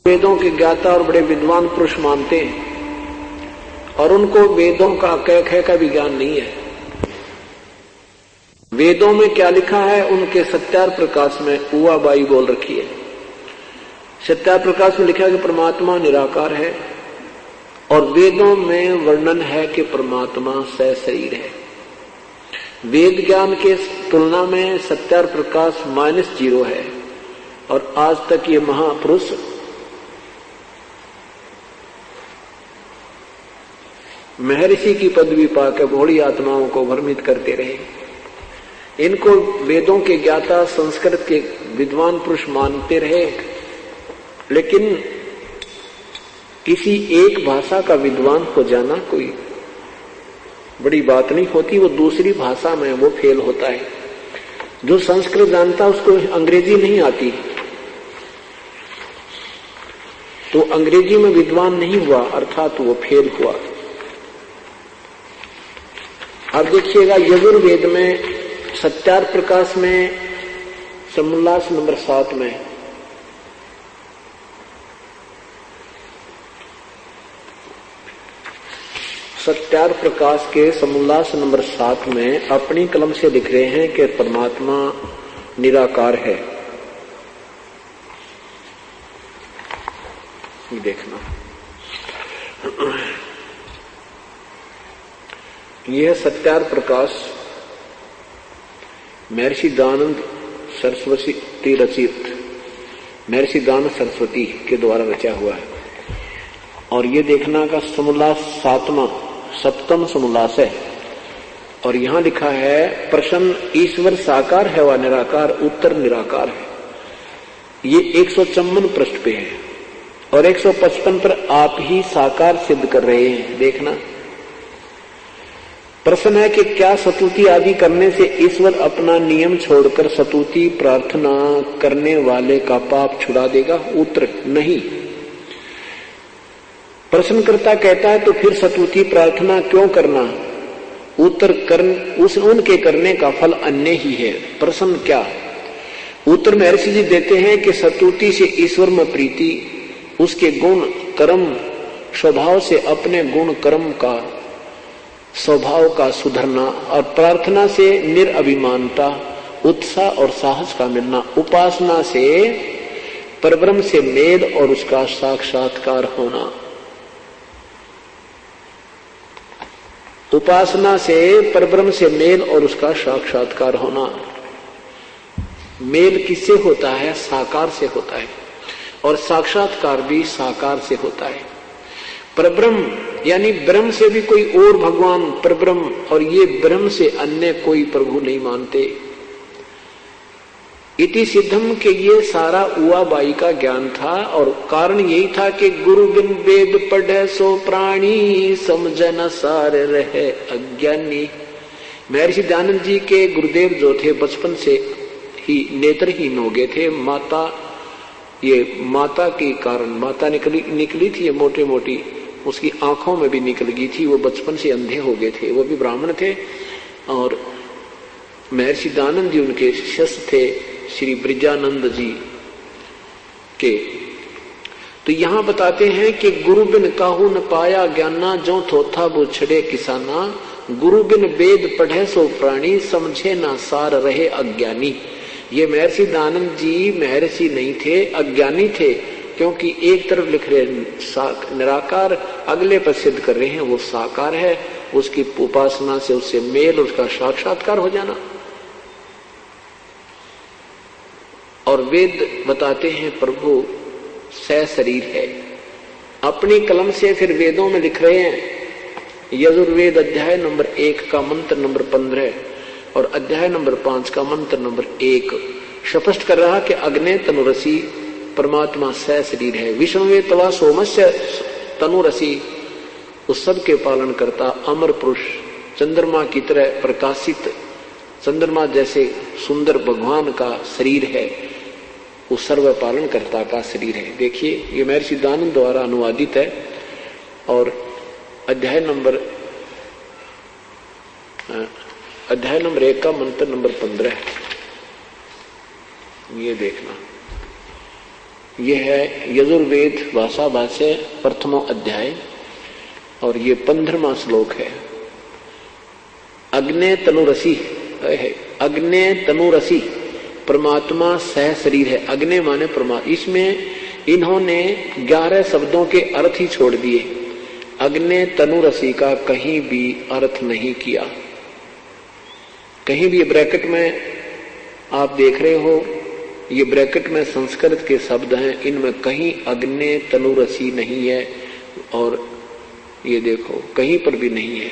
वेदों के ज्ञाता और बड़े विद्वान पुरुष मानते हैं, और उनको वेदों का कह का भी ज्ञान नहीं है। वेदों में क्या लिखा है उनके सत्यार प्रकाश में उवाबाई बोल रखी है। सत्यार प्रकाश में लिखा है कि परमात्मा निराकार है, और वेदों में वर्णन है कि परमात्मा सशरीर है। वेद ज्ञान के तुलना में सत्यार प्रकाश -0 है, और आज तक ये महापुरुष महर्षि की पदवी पाकर भोली आत्माओं को भ्रमित करते रहे। इनको वेदों के ज्ञाता, संस्कृत के विद्वान पुरुष मानते रहे, लेकिन किसी एक भाषा का विद्वान हो जाना कोई बड़ी बात नहीं होती, वो दूसरी भाषा में वो फेल होता है। जो संस्कृत जानता उसको अंग्रेजी नहीं आती, तो अंग्रेजी में विद्वान नहीं हुआ, अर्थात वो फेल हुआ। अब देखिएगा यजुर्वेद में सत्यार प्रकाश में समोल्लास नंबर 7 में सत्यार प्रकाश के समोल्लास नंबर 7 में अपनी कलम से लिख रहे हैं कि परमात्मा निराकार है। ये देखना, यह सत्यार प्रकाश महर्षि दयानंद सरस्वती रचित, महर्षि दयानंद सरस्वती के द्वारा रचा हुआ है। और ये देखना का समोल्लास 7वां समोल्लास है, और यहां लिखा है प्रश्न ईश्वर साकार है व निराकार, उत्तर निराकार है। ये 154 पृष्ठ पे है, और 155 पर आप ही साकार सिद्ध कर रहे हैं। देखना, प्रश्न है कि क्या स्तुति आदि करने से ईश्वर अपना नियम छोड़कर स्तुति प्रार्थना करने वाले का पाप छुड़ा देगा? उत्तर नहीं। प्रश्नकर्ता कहता है तो फिर स्तुति प्रार्थना क्यों करना? उत्तर उनके करने का फल अन्य ही है। प्रश्न क्या? उत्तर महर्षि जी देते हैं कि स्तुति से ईश्वर में प्रीति, उसके गुण कर्म स्वभाव से अपने गुण कर्म का स्वभाव का सुधरना, और प्रार्थना से निरअभिमानता उत्साह और साहस का मिलना, उपासना से परब्रह्म से मेल और उसका साक्षात्कार होना। उपासना से परब्रह्म से मेल और उसका साक्षात्कार होना। मेल किससे होता है? साकार से होता है, और साक्षात्कार भी साकार से होता है। परब्रह्म यानी ब्रह्म से भी कोई और भगवान परब्रह्म, और ये ब्रह्म से अन्य कोई प्रभु नहीं मानते। इति सिद्धम के ये सारा उआ बाई का ज्ञान था, और कारण यही था कि गुरु बिन वेद पढ़े सो प्राणी, समझ न सार रहे अज्ञानी। महर्षि दयानंद जी के गुरुदेव जो थे बचपन से ही नेत्रहीन हो गए थे। माता के कारण माता निकली थी, ये मोटी मोटी उसकी आंखों में भी निकल गई थी। वो बचपन से अंधे हो गए थे। वो भी ब्राह्मण थे, और महर्षि दयानंद जी उनके शिष्य थे श्री ब्रिजानंद जी के। तो यहां बताते हैं कि गुरु बिन काहू न पाया ज्ञाना, जो थोथा वो छड़े किसाना। गुरु बिन वेद पढ़े सो प्राणी, समझे ना सार रहे अज्ञानी। ये महर्षि दयानंद जी महर्षि नहीं थे, अज्ञानी थे, क्योंकि एक तरफ लिख रहे निराकार, अगले पर सिद्ध कर रहे हैं वो साकार है। उसकी उपासना से उससे मेल, उसका साक्षात्कार हो जाना। और वेद बताते हैं प्रभु सशरीर है। अपनी कलम से फिर वेदों में लिख रहे हैं। यजुर्वेद अध्याय नंबर 1 का मंत्र नंबर 15 और अध्याय नंबर 5 का मंत्र नंबर 1 स्पष्ट कर रहा कि अग्ने तनुरसी परमात्मा सशरीर है। विष्णुवे तवा सोमस्य तनुरसी, उस सब के पालन करता अमर पुरुष, चंद्रमा की तरह प्रकाशित, चंद्रमा जैसे सुंदर भगवान का शरीर है, वो सर्व पालन कर्ता का शरीर है। देखिए ये महर्षि दयानंद द्वारा अनुवादित है, और अध्याय नंबर 1 का मंत्र नंबर 15 ये देखना। यह है यजुर्वेद भाषा भाष्य प्रथमो अध्याय, और ये 15वां श्लोक है। अग्ने तनुरसी है। अग्ने तनुरसी परमात्मा सह शरीर है। अग्नि माने परमात्मा। इसमें इन्होंने 11 शब्दों के अर्थ ही छोड़ दिए। अग्नि तनुरसी का कहीं भी अर्थ नहीं किया। कहीं भी ब्रैकेट में आप देख रहे हो, ये ब्रैकेट में संस्कृत के शब्द हैं, इनमें कहीं अग्नि तनुरसी नहीं है, और ये देखो कहीं पर भी नहीं है।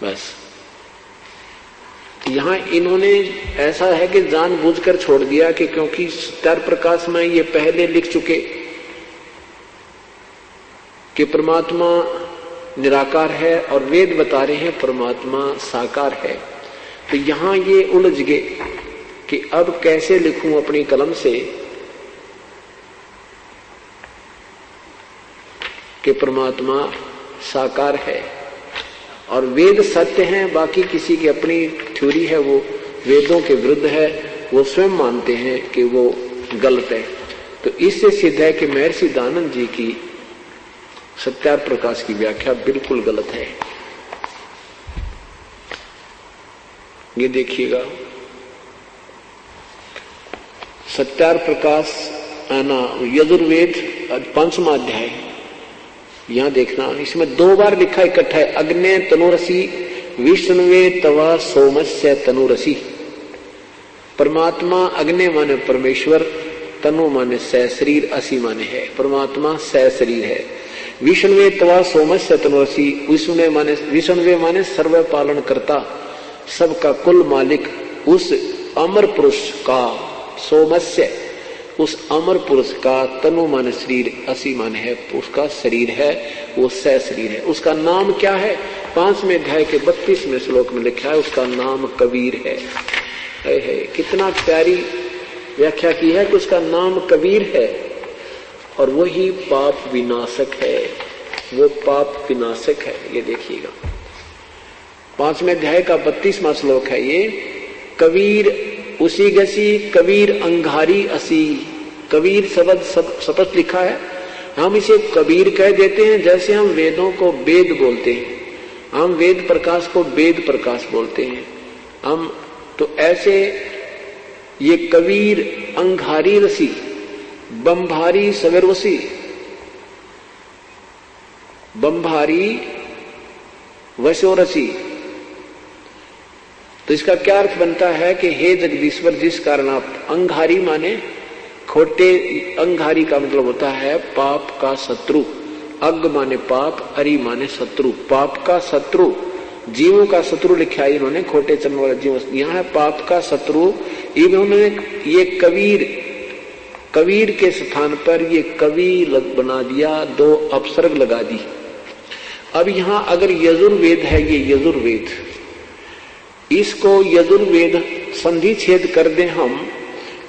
बस यहां इन्होंने ऐसा है कि जानबूझकर छोड़ दिया कि क्योंकि सत्यार प्रकाश में ये पहले लिख चुके कि परमात्मा निराकार है, और वेद बता रहे हैं परमात्मा साकार है। तो यहां ये उलझ गए कि अब कैसे लिखूं अपनी कलम से कि परमात्मा साकार है और वेद सत्य हैं, बाकी किसी की अपनी थ्योरी है, वो वेदों के विरुद्ध है, वो स्वयं मानते हैं कि वो गलत है। तो इससे सिद्ध है कि महर्षि दयानंद जी की सत्यार प्रकाश की व्याख्या बिल्कुल गलत है। ये देखिएगा सत्यार प्रकाश यजुर्वेद 5वां अध्याय, यहां देखना, इसमें 2 बार लिखा इकट्ठा है। अग्ने तनुरसी विष्णुवे तवा सोमस्य तनुरसी। परमात्मा अग्नि माने परमेश्वर, तनु माने सहशरीर, असी माने है। परमात्मा सहशरीर है। विष्णुवे तवा सोमस्य तनुरसी। विष्णुवे माने सर्व पालन करता, सबका कुल मालिक, उस अमर पुरुष का, सोमस्य उस अमर पुरुष का, तनु माने शरीर, असी माने है उसका शरीर है, वो सह शरीर है। उसका नाम क्या है? 5वें अध्याय के 32वें श्लोक में लिखा है, उसका नाम कबीर है। कितना प्यारी व्याख्या की है कि उसका नाम कबीर है, और वही पाप विनाशक है, वो पाप विनाशक है। ये देखिएगा 5वें अध्याय का 32वां श्लोक है ये। कबीर उसी गसी कबीर अंगारी असी। कबीर शब्द स्पष्ट लिखा है। हम इसे कबीर कह देते हैं, जैसे हम वेदों को वेद बोलते हैं, हम वेद प्रकाश को वेद प्रकाश बोलते हैं हम। तो ऐसे ये कबीर अंगारी रसी, बम्भारी सवेरवसी, बम्भारी वशोरसी। तो इसका क्या अर्थ बनता है कि हे जगदीश्वर, जिस कारण आप, अंगारी माने खोटे, अंगारी का मतलब होता है पाप का शत्रु। अग माने पाप, अरि माने शत्रु, पाप का शत्रु, जीवों का शत्रु लिखा है इन्होंने, खोटे चरण वाला जीव, यहाँ है पाप का शत्रु। इन्होंने ये कबीर, कबीर के स्थान पर ये कवि बना दिया, दो अपसर्ग लगा दी। अब यहां अगर यजुर्वेद है, ये यजुर्वेद, इसको यजुर्वेद संधि छेद कर दें हम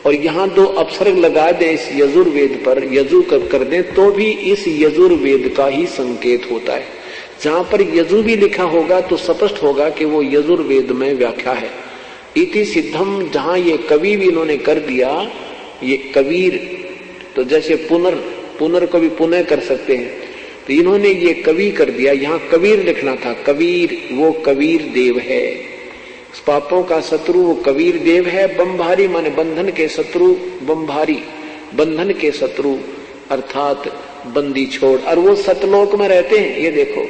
और यहां दो अपसर्ग लगा दें इस यजुर्वेद पर, यजु कर दें, तो भी इस यजुर्वेद का ही संकेत होता है। जहां पर यजु भी लिखा होगा तो स्पष्ट होगा कि वो यजुर्वेद में व्याख्या है। इति सिद्धम, जहां ये कवि भी इन्होंने कर दिया, ये कबीर, तो जैसे पुनर को भी पुनः कर सकते हैं, तो इन्होंने ये कवि कर दिया। यहां कबीर लिखना था, कबीर, वो कबीर देव है, पापों का शत्रु वो कबीर देव है। बम्भारी माने बंधन के शत्रु, बम्भारी बंधन के शत्रु अर्थात बंदी छोड़, और वो सतलोक में रहते हैं। ये देखो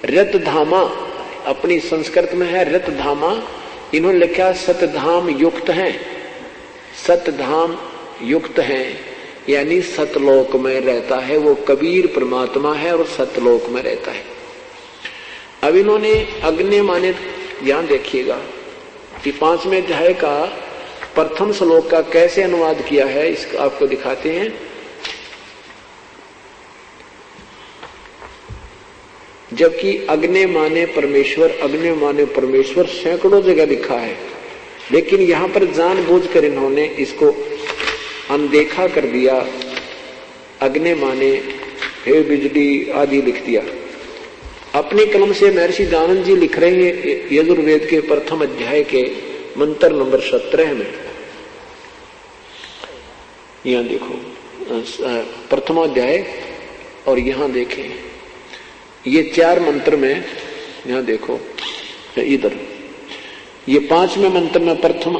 रतधामा, अपनी संस्कृत में है रतधामा, इन्होंने लिखा सतधाम युक्त हैं, सतधाम युक्त हैं, यानी सतलोक में रहता है वो कबीर, परमात्मा है और सतलोक में रहता है। अब इन्होंने अग्नि माने, यहां देखिएगा कि 5वें अध्याय का प्रथम श्लोक का कैसे अनुवाद किया है, इसको आपको दिखाते हैं। जबकि अग्नि माने परमेश्वर, अग्नि माने परमेश्वर सैकड़ों जगह लिखा है, लेकिन यहां पर जानबूझकर इन्होंने इसको अनदेखा कर दिया। अग्नि माने हे बिजली आदि लिख दिया। अपनी कलम से महर्षि दयानंद जी लिख रहे हैं यजुर्वेद के प्रथम अध्याय के मंत्र नंबर 17 में। यहां देखो प्रथम अध्याय, और यहां देखें ये 4 मंत्र में, यहां देखो इधर ये 5वें मंत्र में, प्रथम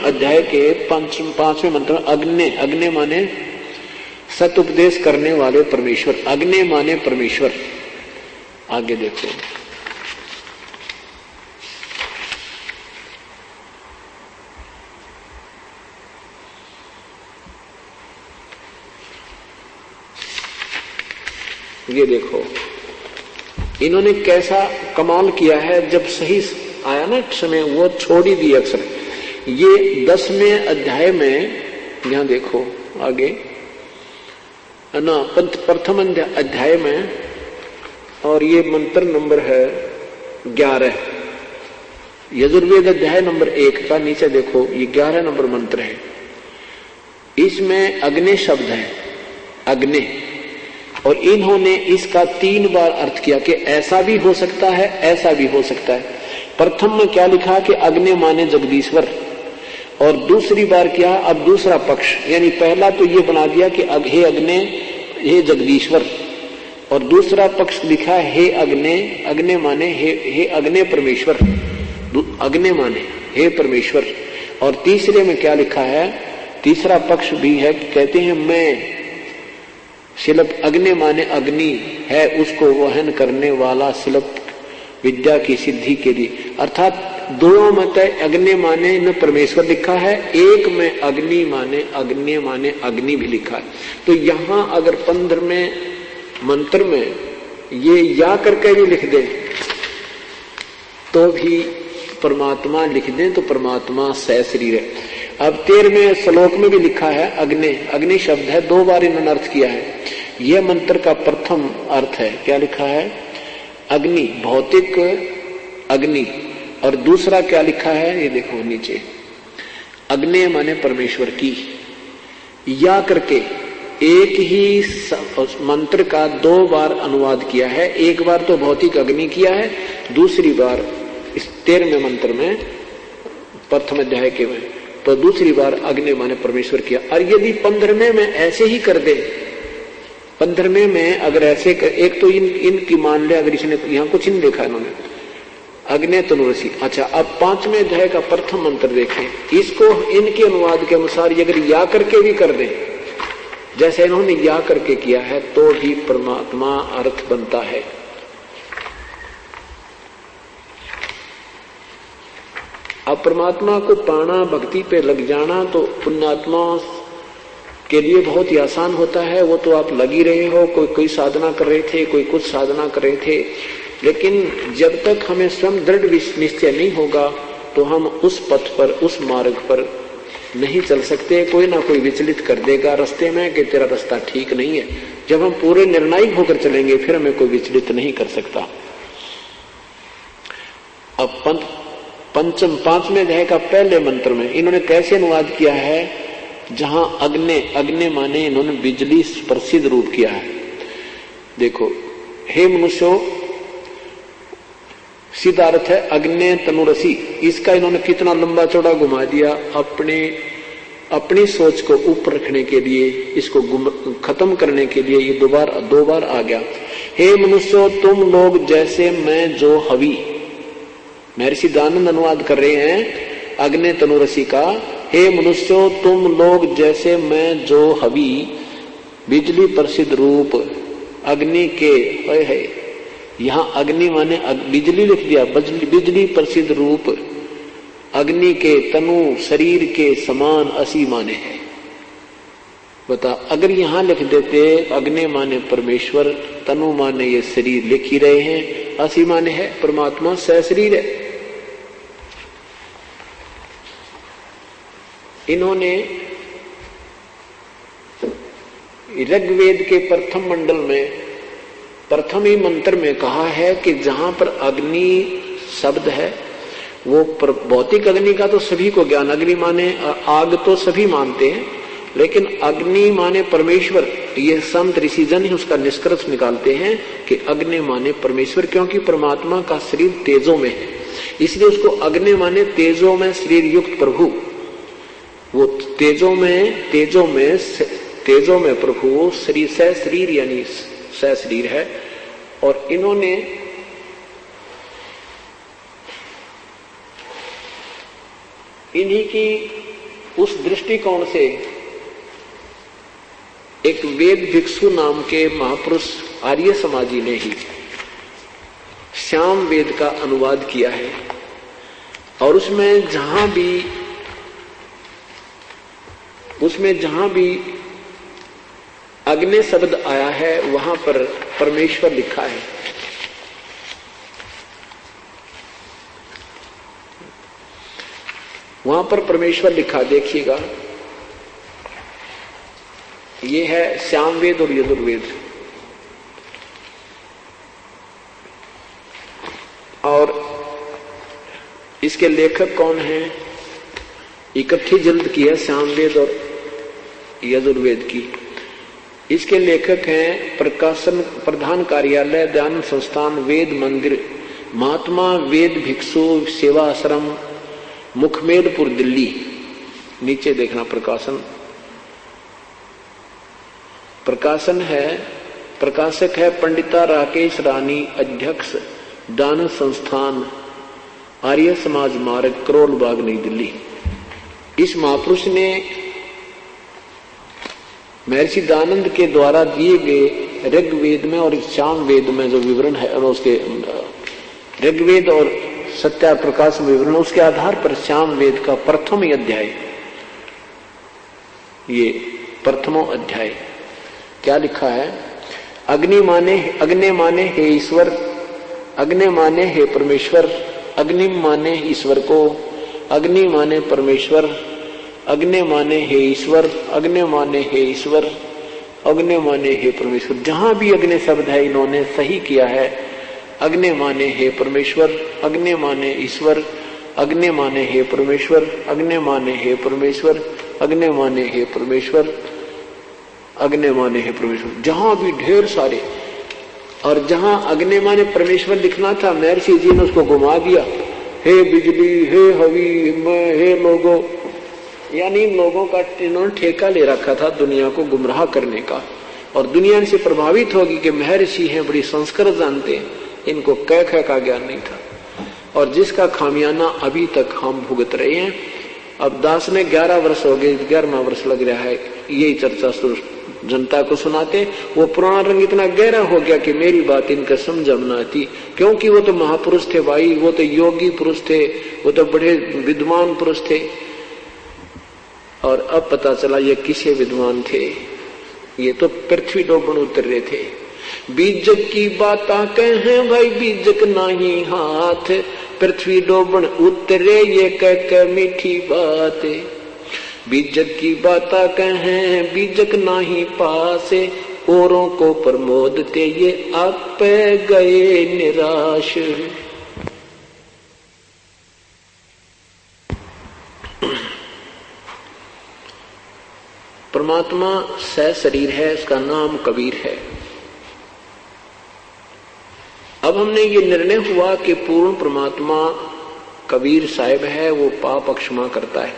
अध्याय के 5वें मंत्र में अग्नि, अग्नि माने सत उपदेश करने वाले परमेश्वर, अग्नि माने परमेश्वर। आगे देखो ये देखो इन्होंने कैसा कमाल किया है। जब सही आया ना समय, वो छोड़ ही दिए अक्षर। ये 10वें अध्याय में, यहां देखो आगे ना, प्रथम अध्याय में, और ये मंत्र नंबर है 11, यजुर्वेद अध्याय नंबर 1 का नीचे देखो, ये 11 नंबर मंत्र है। इसमें अग्नि शब्द है, अग्नि, और इन्होंने इसका 3 बार अर्थ किया कि ऐसा भी हो सकता है, ऐसा भी हो सकता है। प्रथम में क्या लिखा कि अग्नि माने जगदीश्वर, और दूसरी बार क्या, अब दूसरा पक्ष, यानी पहला तो ये बना दिया कि हे अग्नि, हे जगदीश्वर, और दूसरा पक्ष लिखा हे अग्नि, अग्नि माने हे अग्नि परमेश्वर, अग्नि माने हे परमेश्वर। और तीसरे में क्या लिखा है, तीसरा पक्ष भी है, कहते हैं मैं शिल्प, अग्नि माने अग्नि है उसको वहन करने वाला शिल्प, विद्या की सिद्धि के लिए। अर्थात दोनों मत अग्नि माने न परमेश्वर लिखा है, एक में अग्नि माने अग्नि भी लिखा है। तो यहां अगर 15वें मंत्र में ये या करके भी लिख दे तो भी परमात्मा लिख दें तो परमात्मा सशरीर है। अब 13वें श्लोक में भी लिखा है अग्नि, अग्नि शब्द है, 2 बार इन्होंने अर्थ किया है। यह मंत्र का प्रथम अर्थ है, क्या लिखा है, अग्नि, भौतिक अग्नि, और दूसरा क्या लिखा है, ये देखो नीचे, अग्नि माने परमेश्वर की। या करके एक ही मंत्र का 2 बार अनुवाद किया है, एक बार तो भौतिक अग्नि किया है, दूसरी बार इस 13वें मंत्र में प्रथम अध्याय के में तो दूसरी बार अग्नि माने परमेश्वर किया। और यदि 15वें में ऐसे ही कर दे, 15वें में अगर ऐसे कर, एक तो इनकी मान ले, अगर इसने यहां कुछ नहीं देखा इन्होंने, अग्नि तनुरसी। अच्छा, अब 5वें अध्याय का प्रथम मंत्र देखें, इसको इनके अनुवाद के अनुसार अगर या करके भी कर दे जैसे इन्होंने या करके किया है तो भी परमात्मा अर्थ बनता है। अब परमात्मा को पाना, भक्ति पे लग जाना तो पुण्यात्मा के लिए बहुत ही आसान होता है। वो तो आप लग ही रहे हो, कोई साधना कर रहे थे, कोई कुछ साधना कर रहे थे, लेकिन जब तक हमें स्वयं दृढ़ निश्चय नहीं होगा तो हम उस पथ पर, उस मार्ग पर नहीं चल सकते। कोई ना कोई विचलित कर देगा रास्ते में कि तेरा रास्ता ठीक नहीं है। जब हम पूरे निर्णायक होकर चलेंगे फिर हमें कोई विचलित नहीं कर सकता। अब पंचम 5वें अध्याय का पहले मंत्र में इन्होंने कैसे अनुवाद किया है, जहां अग्नि माने इन्होंने बिजली प्रसिद्ध रूप किया है। देखो, हे मनुष्यों, सीधा अर्थ है अग्नि तनुरसी। इसका इन्होंने कितना लंबा चौड़ा घुमा दिया अपनी सोच को ऊपर रखने के लिए, इसको खत्म करने के लिए। ये दो बार आ गया। हे मनुष्यों, तुम लोग जैसे मैं जो हवि, महर्षि दयानंद अनुवाद कर रहे हैं अग्नि तनुरसी का। हे मनुष्यों, तुम लोग जैसे मैं जो हवि, बिजली प्रसिद्ध रूप अग्नि के, है यहां अग्नि माने बिजली लिख दिया, बिजली प्रसिद्ध रूप अग्नि के तनु शरीर के समान असी माने है। बता, अगर यहां लिख देते अग्नि माने परमेश्वर, तनु माने ये शरीर, लिख ही रहे हैं, असी माने है परमात्मा सहशरीर है। इन्होंने ऋग्वेद के प्रथम मंडल में प्रथम ही मंत्र में कहा है कि जहां पर अग्नि शब्द है वो भौतिक अग्नि का तो सभी को ज्ञान, अग्नि माने आग तो सभी मानते हैं, लेकिन अग्नि माने परमेश्वर। ये संत ऋषिजन ही उसका निष्कर्ष निकालते हैं कि अग्नि माने परमेश्वर, क्योंकि परमात्मा का शरीर तेजो में है, इसलिए उसको अग्नि माने तेजो में शरीर युक्त प्रभु। वो तेजो में प्रभु शरीर सह शरीर यानी सह शरीर है। और इन्होंने इन्हीं की उस दृष्टिकोण से एक वेद भिक्षु नाम के महापुरुष आर्य समाजी ने ही श्याम वेद का अनुवाद किया है। और उसमें जहां भी अग्नि शब्द आया है वहां पर परमेश्वर लिखा है। वहां पर परमेश्वर लिखा, देखिएगा, ये है श्यामवेद और यजुर्वेद। और इसके लेखक कौन हैं? इकट्ठी जल्द की है श्यामवेद और यजुर्वेद की। इसके लेखक हैं प्रकाशन प्रधान कार्यालय दयानंद संस्थान वेद मंदिर, महात्मा वेद भिक्षु सेवा आश्रम, मुखमेलपुर, दिल्ली। नीचे देखना प्रकाशन है, प्रकाशक है पंडिता राकेश रानी, अध्यक्ष दानव संस्थान आर्य समाज मार्ग, करोल बाग, नई दिल्ली। इस महापुरुष ने महर्षि दयानंद के द्वारा दिए गए ऋग्वेद में और श्याम वेद में जो विवरण है, उसके ऋग्वेद और सत्या प्रकाश विवरण, उसके आधार पर श्याम वेद का प्रथम अध्याय, ये प्रथमो अध्याय क्या लिखा है? अग्नि माने हे ईश्वर, अग्नि माने हे परमेश्वर, अग्नि माने ईश्वर को, अग्नि माने परमेश्वर, अग्नि माने हे ईश्वर, अग्नि माने हे ईश्वर, अग्नि माने हे परमेश्वर। जहां भी अग्नि शब्द है इन्होंने सही किया है। अग्नि माने हे परमेश्वर, अग्नि माने ईश्वर, अग्नि माने हे परमेश्वर, अग्नि माने हे परमेश्वर, अग्नि माने हे परमेश्वर, अग्नि माने हे परमेश्वर। जहां भी ढेर सारे, और जहां अग्नि माने परमेश्वर लिखना था महर्षि जी ने उसको घुमा दिया, हे बिजली, हे हवी, हे लोगों, यानी इन लोगों का इन्होंने ठेका ले रखा था दुनिया को गुमराह करने का। और दुनिया इनसे प्रभावित होगी कि महर्षि हैं, बड़ी संस्कृत जानते हैं, इनको कह का ज्ञान नहीं था। और जिसका खामियाना अभी तक हम भुगत रहे हैं, अब दास ने 11 वर्ष हो गए, 11वां वर्ष लग रहा है, यही चर्चा जनता को सुनाते। वो पुराना रंग इतना गहरा हो गया कि मेरी बात इनका समझ में आती, क्योंकि वो तो महापुरुष थे भाई, वो तो योगी पुरुष थे, वो तो बड़े विद्वान पुरुष थे। और अब पता चला ये किसे विद्वान थे, ये तो पृथ्वी डोबन उतर रहे थे। बीजक की बात कहें भाई बीजक नहीं हाथ, पृथ्वी डोबन उतरे ये कह मीठी बात। बीजक की बात कहें बीजक नहीं पासे, औरों को प्रमोदते ये आप गए निराश। परमात्मा सह शरीर है, उसका नाम कबीर है। अब हमने ये निर्णय हुआ कि पूर्ण परमात्मा कबीर साहिब है, वो पाप अक्षमा करता है,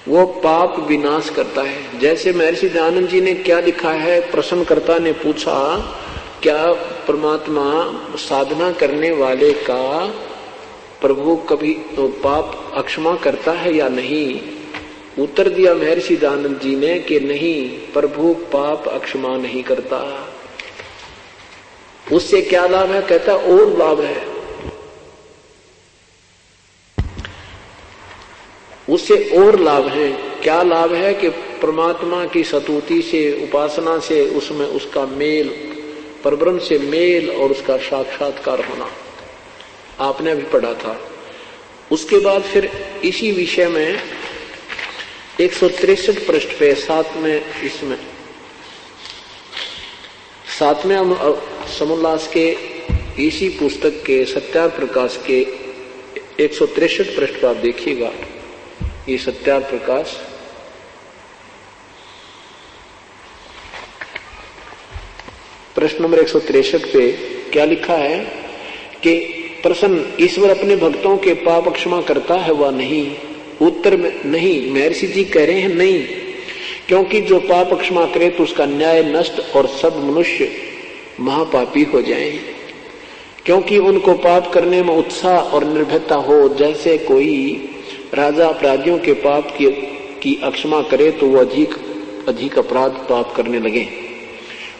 वो पाप विनाश करता है। जैसे महर्षि दयानंद जी ने क्या लिखा है, प्रश्नकर्ता ने पूछा क्या परमात्मा साधना करने वाले का प्रभु कभी तो पाप अक्षमा करता है या नहीं? उत्तर दिया महर्षि दयानंद जी ने कि नहीं, प्रभु पाप अक्षमा नहीं करता। उससे क्या लाभ है? कहता और लाभ है, उससे और लाभ है। क्या लाभ है? कि परमात्मा की स्तुति से, उपासना से, उसमें उसका मेल, परब्रह्म से मेल और उसका साक्षात्कार होना, आपने अभी पढ़ा था। उसके बाद फिर इसी विषय में 163 पृष्ठ पे सातवें समोल्लास के इसी पुस्तक के सत्यार्थ प्रकाश के 163 पृष्ठ पर आप देखिएगा। ये सत्यार्थ प्रकाश प्रश्न नंबर 163 पे क्या लिखा है कि प्रश्न, ईश्वर अपने भक्तों के पाप क्षमा करता है व नहीं? उत्तर में नहीं। महर्षि जी कह रहे हैं नहीं, क्योंकि जो पाप क्षमा करे तो उसका न्याय नष्ट और सब मनुष्य महापापी हो जाएं, क्योंकि उनको पाप करने में उत्साह और निर्भयता हो। जैसे कोई राजा अपराधियों के पाप की अक्षमा करे तो वो अधिक अपराध पाप करने लगे,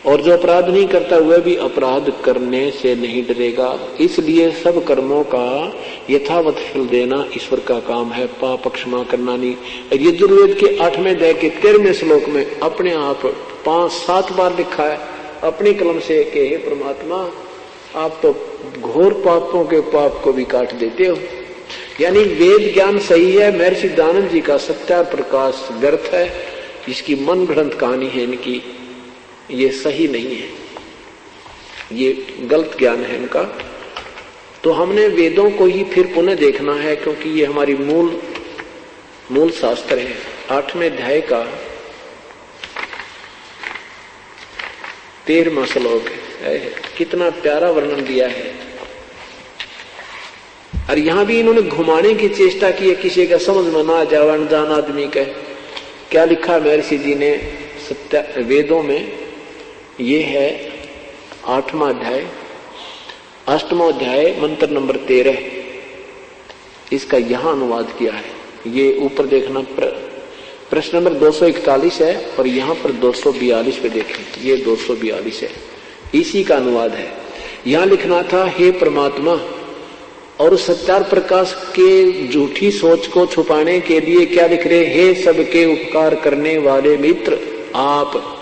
और जो अपराध नहीं करता वह भी अपराध करने से नहीं डरेगा। इसलिए सब कर्मों का यथावत फल देना ईश्वर का काम है, पाप क्षमा करना नहीं। यजुर्वेद के 8वें अध्याय के 13वें श्लोक में अपने आप 5-7 बार लिखा है अपनी कलम से कि हे परमात्मा, आप तो घोर पापों के पाप को भी काट देते हो। यानी वेद ज्ञान सही है, महर्षि दयानंद जी का सत्यार्थ प्रकाश व्यर्थ है, इसकी मन गढ़ंत कहानी है इनकी, ये सही नहीं है, ये गलत ज्ञान है इनका। तो हमने वेदों को ही फिर पुनः देखना है, क्योंकि ये हमारी मूल शास्त्र है। 8वें अध्याय का 13वां श्लोक है, कितना प्यारा वर्णन दिया है। और यहां भी इन्होंने घुमाने की चेष्टा की है, किसी का समझ में ना जाए, अनजान आदमी का। क्या लिखा महर्षि जी ने वेदों में? ये है 8वां अध्याय, 8वां अध्याय मंत्र नंबर 13, इसका यहां अनुवाद किया है। ये ऊपर देखना प्रश्न नंबर 241 है, और यहां पर 242 पे देखें, ये 242 है, इसी का अनुवाद है। यहां लिखना था हे परमात्मा, और सत्यार्थ प्रकाश के झूठी सोच को छुपाने के लिए क्या लिख रहे? हे सबके उपकार करने वाले मित्र आप।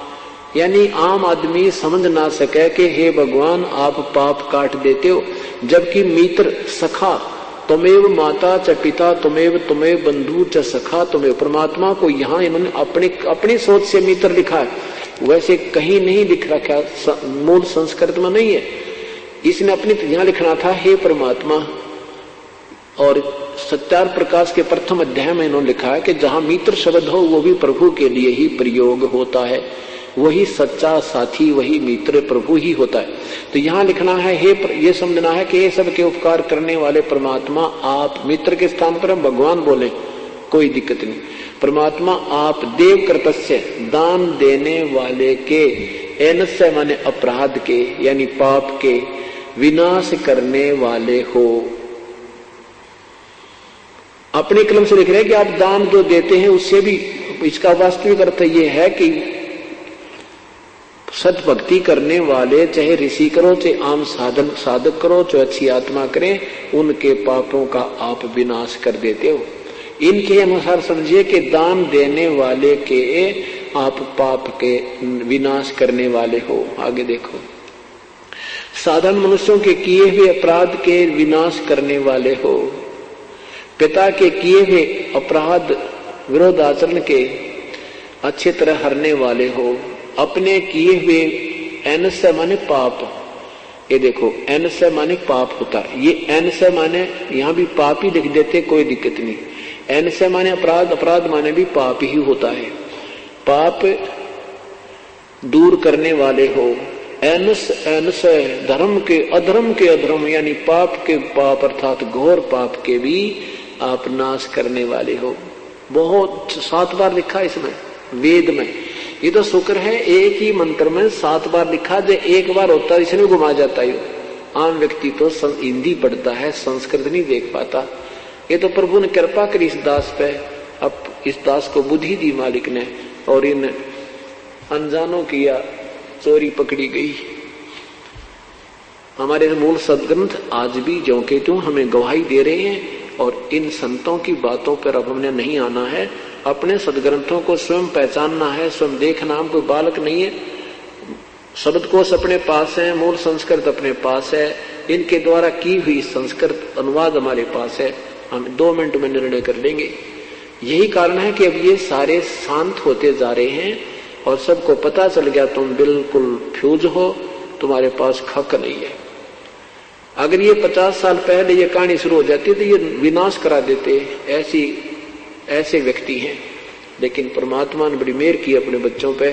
यानी आम आदमी समझ ना सके कि हे भगवान आप पाप काट देते हो, जबकि मित्र सखा, तुमेव माता च पिता तुमेव बंधु च सखा तुमेव। परमात्मा को यहाँ इन्होंने अपनी सोच से मित्र लिखा है, वैसे कहीं नहीं लिख रखा, मूल संस्कृत में नहीं है। इसने अपनी यहाँ लिखना था हे परमात्मा। और सत्यार्थ प्रकाश के प्रथम अध्याय में इन्होंने लिखा है कि जहां मित्र शब्द हो वो भी प्रभु के लिए ही प्रयोग होता है, वही सच्चा साथी, वही मित्र प्रभु ही होता है। तो यहाँ लिखना है ये समझना है कि ये सबके उपकार करने वाले परमात्मा आप। मित्र के स्थान पर हम भगवान बोले कोई दिक्कत नहीं। परमात्मा आप देव कृतस्य, दान देने वाले के, एनस्य माने अपराध के यानी पाप के विनाश करने वाले हो। अपने कलम से लिख रहे हैं कि आप दान जो देते हैं उससे भी, इसका वास्तविक अर्थ ये है कि सत भक्ति करने वाले, चाहे ऋषि करो, चाहे आम साधक करो, चाहे अच्छी आत्मा करें, उनके पापों का आप विनाश कर देते हो। इनके अनुसार समझिए कि दान देने वाले के आप पाप के विनाश करने वाले हो। आगे देखो, साधारण मनुष्यों के किए हुए अपराध के विनाश करने वाले हो, पिता के किए हुए अपराध विरोध आचरण के अच्छी तरह हरने वाले हो, अपने किए हुए एन से माने पाप, ये देखो एन से माने पाप होता है, ये एन से माने यहां भी पाप ही लिख देते, कोई दिक्कत नहीं। एन से माने अपराध, अपराध माने भी पाप ही होता है, पाप दूर करने वाले हो। एन से धर्म के अधर्म यानी पाप के पाप अर्थात घोर पाप के भी आप नाश करने वाले हो। बहुत 7 बार लिखा इसमें वेद में, ये तो शुक्र है एक ही मंत्र में 7 बार लिखा, जो एक बार होता है इसमें घुमा जाता है। आम व्यक्ति तो हिंदी पढ़ता है, संस्कृत नहीं देख पाता। ये तो प्रभु ने कृपा करी इस दास पे, अब इस दास को बुद्धि दी मालिक ने, और इन अनजानों किया चोरी पकड़ी गई। हमारे मूल सदग्रंथ आज भी ज्यों के त्यों हमें गवाही दे रहे हैं, और इन संतों की बातों पर अब हमने नहीं आना है, अपने सदग्रंथों को स्वयं पहचानना है, स्वयं देखना। हम कोई बालक नहीं है, शब्दकोश अपने पास है, मूल संस्कृत अपने पास है, इनके द्वारा की हुई संस्कृत अनुवाद हमारे पास है, हम 2 मिनट में निर्णय कर लेंगे। यही कारण है कि अब ये सारे शांत होते जा रहे हैं और सबको पता चल गया तुम बिल्कुल फ्यूज हो, तुम्हारे पास खक नहीं है। अगर ये 50 साल पहले ये कहानी शुरू हो जाती तो ये विनाश करा देते, ऐसे व्यक्ति हैं। लेकिन परमात्मा ने बड़ी मेहर की अपने बच्चों पे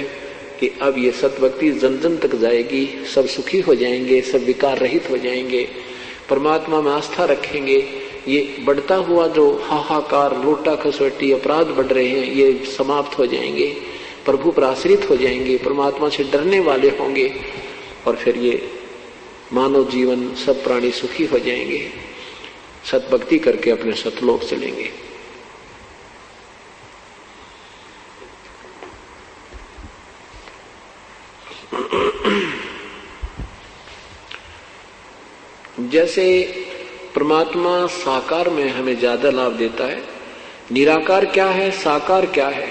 कि अब ये सतभक्ति जन जन तक जाएगी, सब सुखी हो जाएंगे, सब विकार रहित हो जाएंगे, परमात्मा में आस्था रखेंगे। ये बढ़ता हुआ जो हाहाकार, लूटा खसोटी अपराध बढ़ रहे हैं, ये समाप्त हो जाएंगे, प्रभु पर आश्रित हो जाएंगे, परमात्मा से डरने वाले होंगे, और फिर ये मानव जीवन सब प्राणी सुखी हो जाएंगे, सतभक्ति करके अपने सतलोक चलेंगे। जैसे परमात्मा साकार में हमें ज्यादा लाभ देता है, निराकार क्या है, साकार क्या है।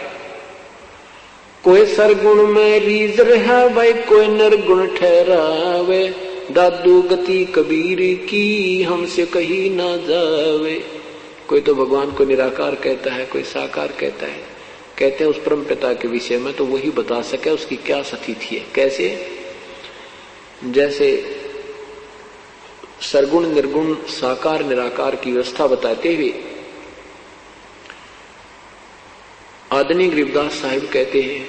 कोई सरगुण में रीज रहा भाई, कोई निर्गुण ठहरावे, दादू गति कबीर की हमसे कहीं ना जावे। कोई तो भगवान को निराकार कहता है, कोई साकार कहता है। कहते हैं उस परम पिता के विषय में तो वही बता सके उसकी क्या स्थिति है। कैसे? जैसे सरगुण निर्गुण साकार निराकार की व्यवस्था बताते हुए आदरणीय गरीबदास साहिब कहते हैं,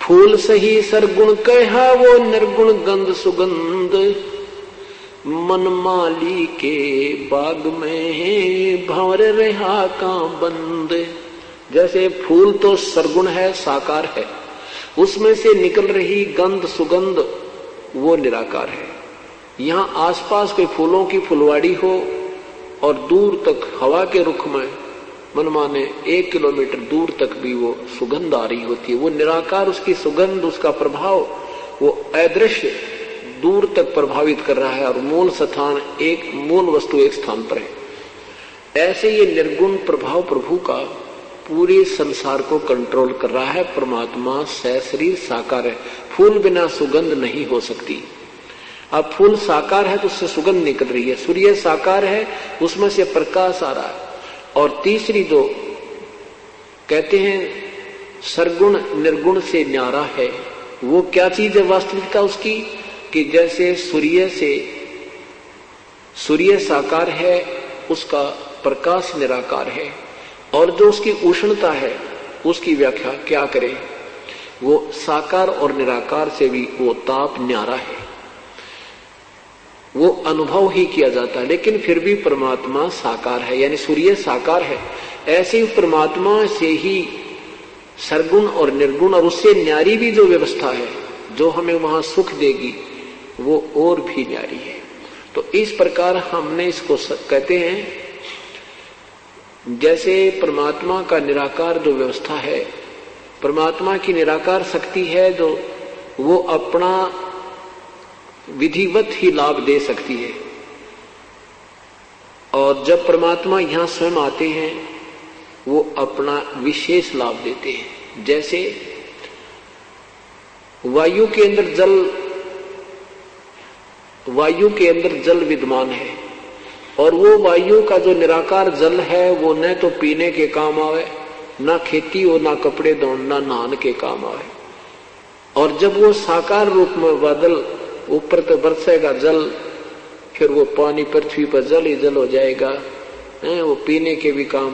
फूल सही सरगुण कहा वो निर्गुण गंध सुगंध, मन माली के बाग में है भंवर रहा का बंद। जैसे फूल तो सरगुण है, साकार है, उसमें से निकल रही गंध सुगंध वो निराकार है। यहां आसपास कोई फूलों की फुलवाड़ी हो और दूर तक हवा के रुख में मनमाने 1 किलोमीटर दूर तक भी वो सुगंध आ रही होती है, वो निराकार, उसकी सुगंध, उसका प्रभाव वो अदृश्य दूर तक प्रभावित कर रहा है, और मूल स्थान एक, मूल वस्तु एक स्थान पर है। ऐसे ये निर्गुण प्रभाव प्रभु का पूरे संसार को कंट्रोल कर रहा है। परमात्मा सशरीर साकार है, फूल बिना सुगंध नहीं हो सकती। अब फूल साकार है तो उससे सुगंध निकल रही है, सूर्य साकार है उसमें से प्रकाश आ रहा है। और तीसरी जो कहते हैं सरगुण निर्गुण से न्यारा है, वो क्या चीज है वास्तविकता उसकी, कि जैसे सूर्य साकार है, उसका प्रकाश निराकार है, और जो उसकी उष्णता है उसकी व्याख्या क्या करें, वो साकार और निराकार से भी वो ताप न्यारा है, वो अनुभव ही किया जाता है। लेकिन फिर भी परमात्मा साकार है, यानी सूर्य साकार है। ऐसे ही परमात्मा से ही सरगुण और निर्गुण और उससे न्यारी भी जो व्यवस्था है जो हमें वहां सुख देगी वो और भी न्यारी है। तो इस प्रकार हमने इसको कहते हैं, जैसे परमात्मा का निराकार जो व्यवस्था है, परमात्मा की निराकार शक्ति है जो वो अपना विधिवत ही लाभ दे सकती है। और जब परमात्मा यहां स्वयं आते हैं वो अपना विशेष लाभ देते हैं। जैसे वायु के अंदर जल विद्यमान है और वो वायु का जो निराकार जल है वो न तो पीने के काम आवे, ना खेती हो, ना कपड़े धोना, नहाने के काम आवे। और जब वो साकार रूप में बादल ऊपर तो बरसेगा जल, फिर वो पानी पृथ्वी पर जल ही जल हो जाएगा, वो पीने के भी काम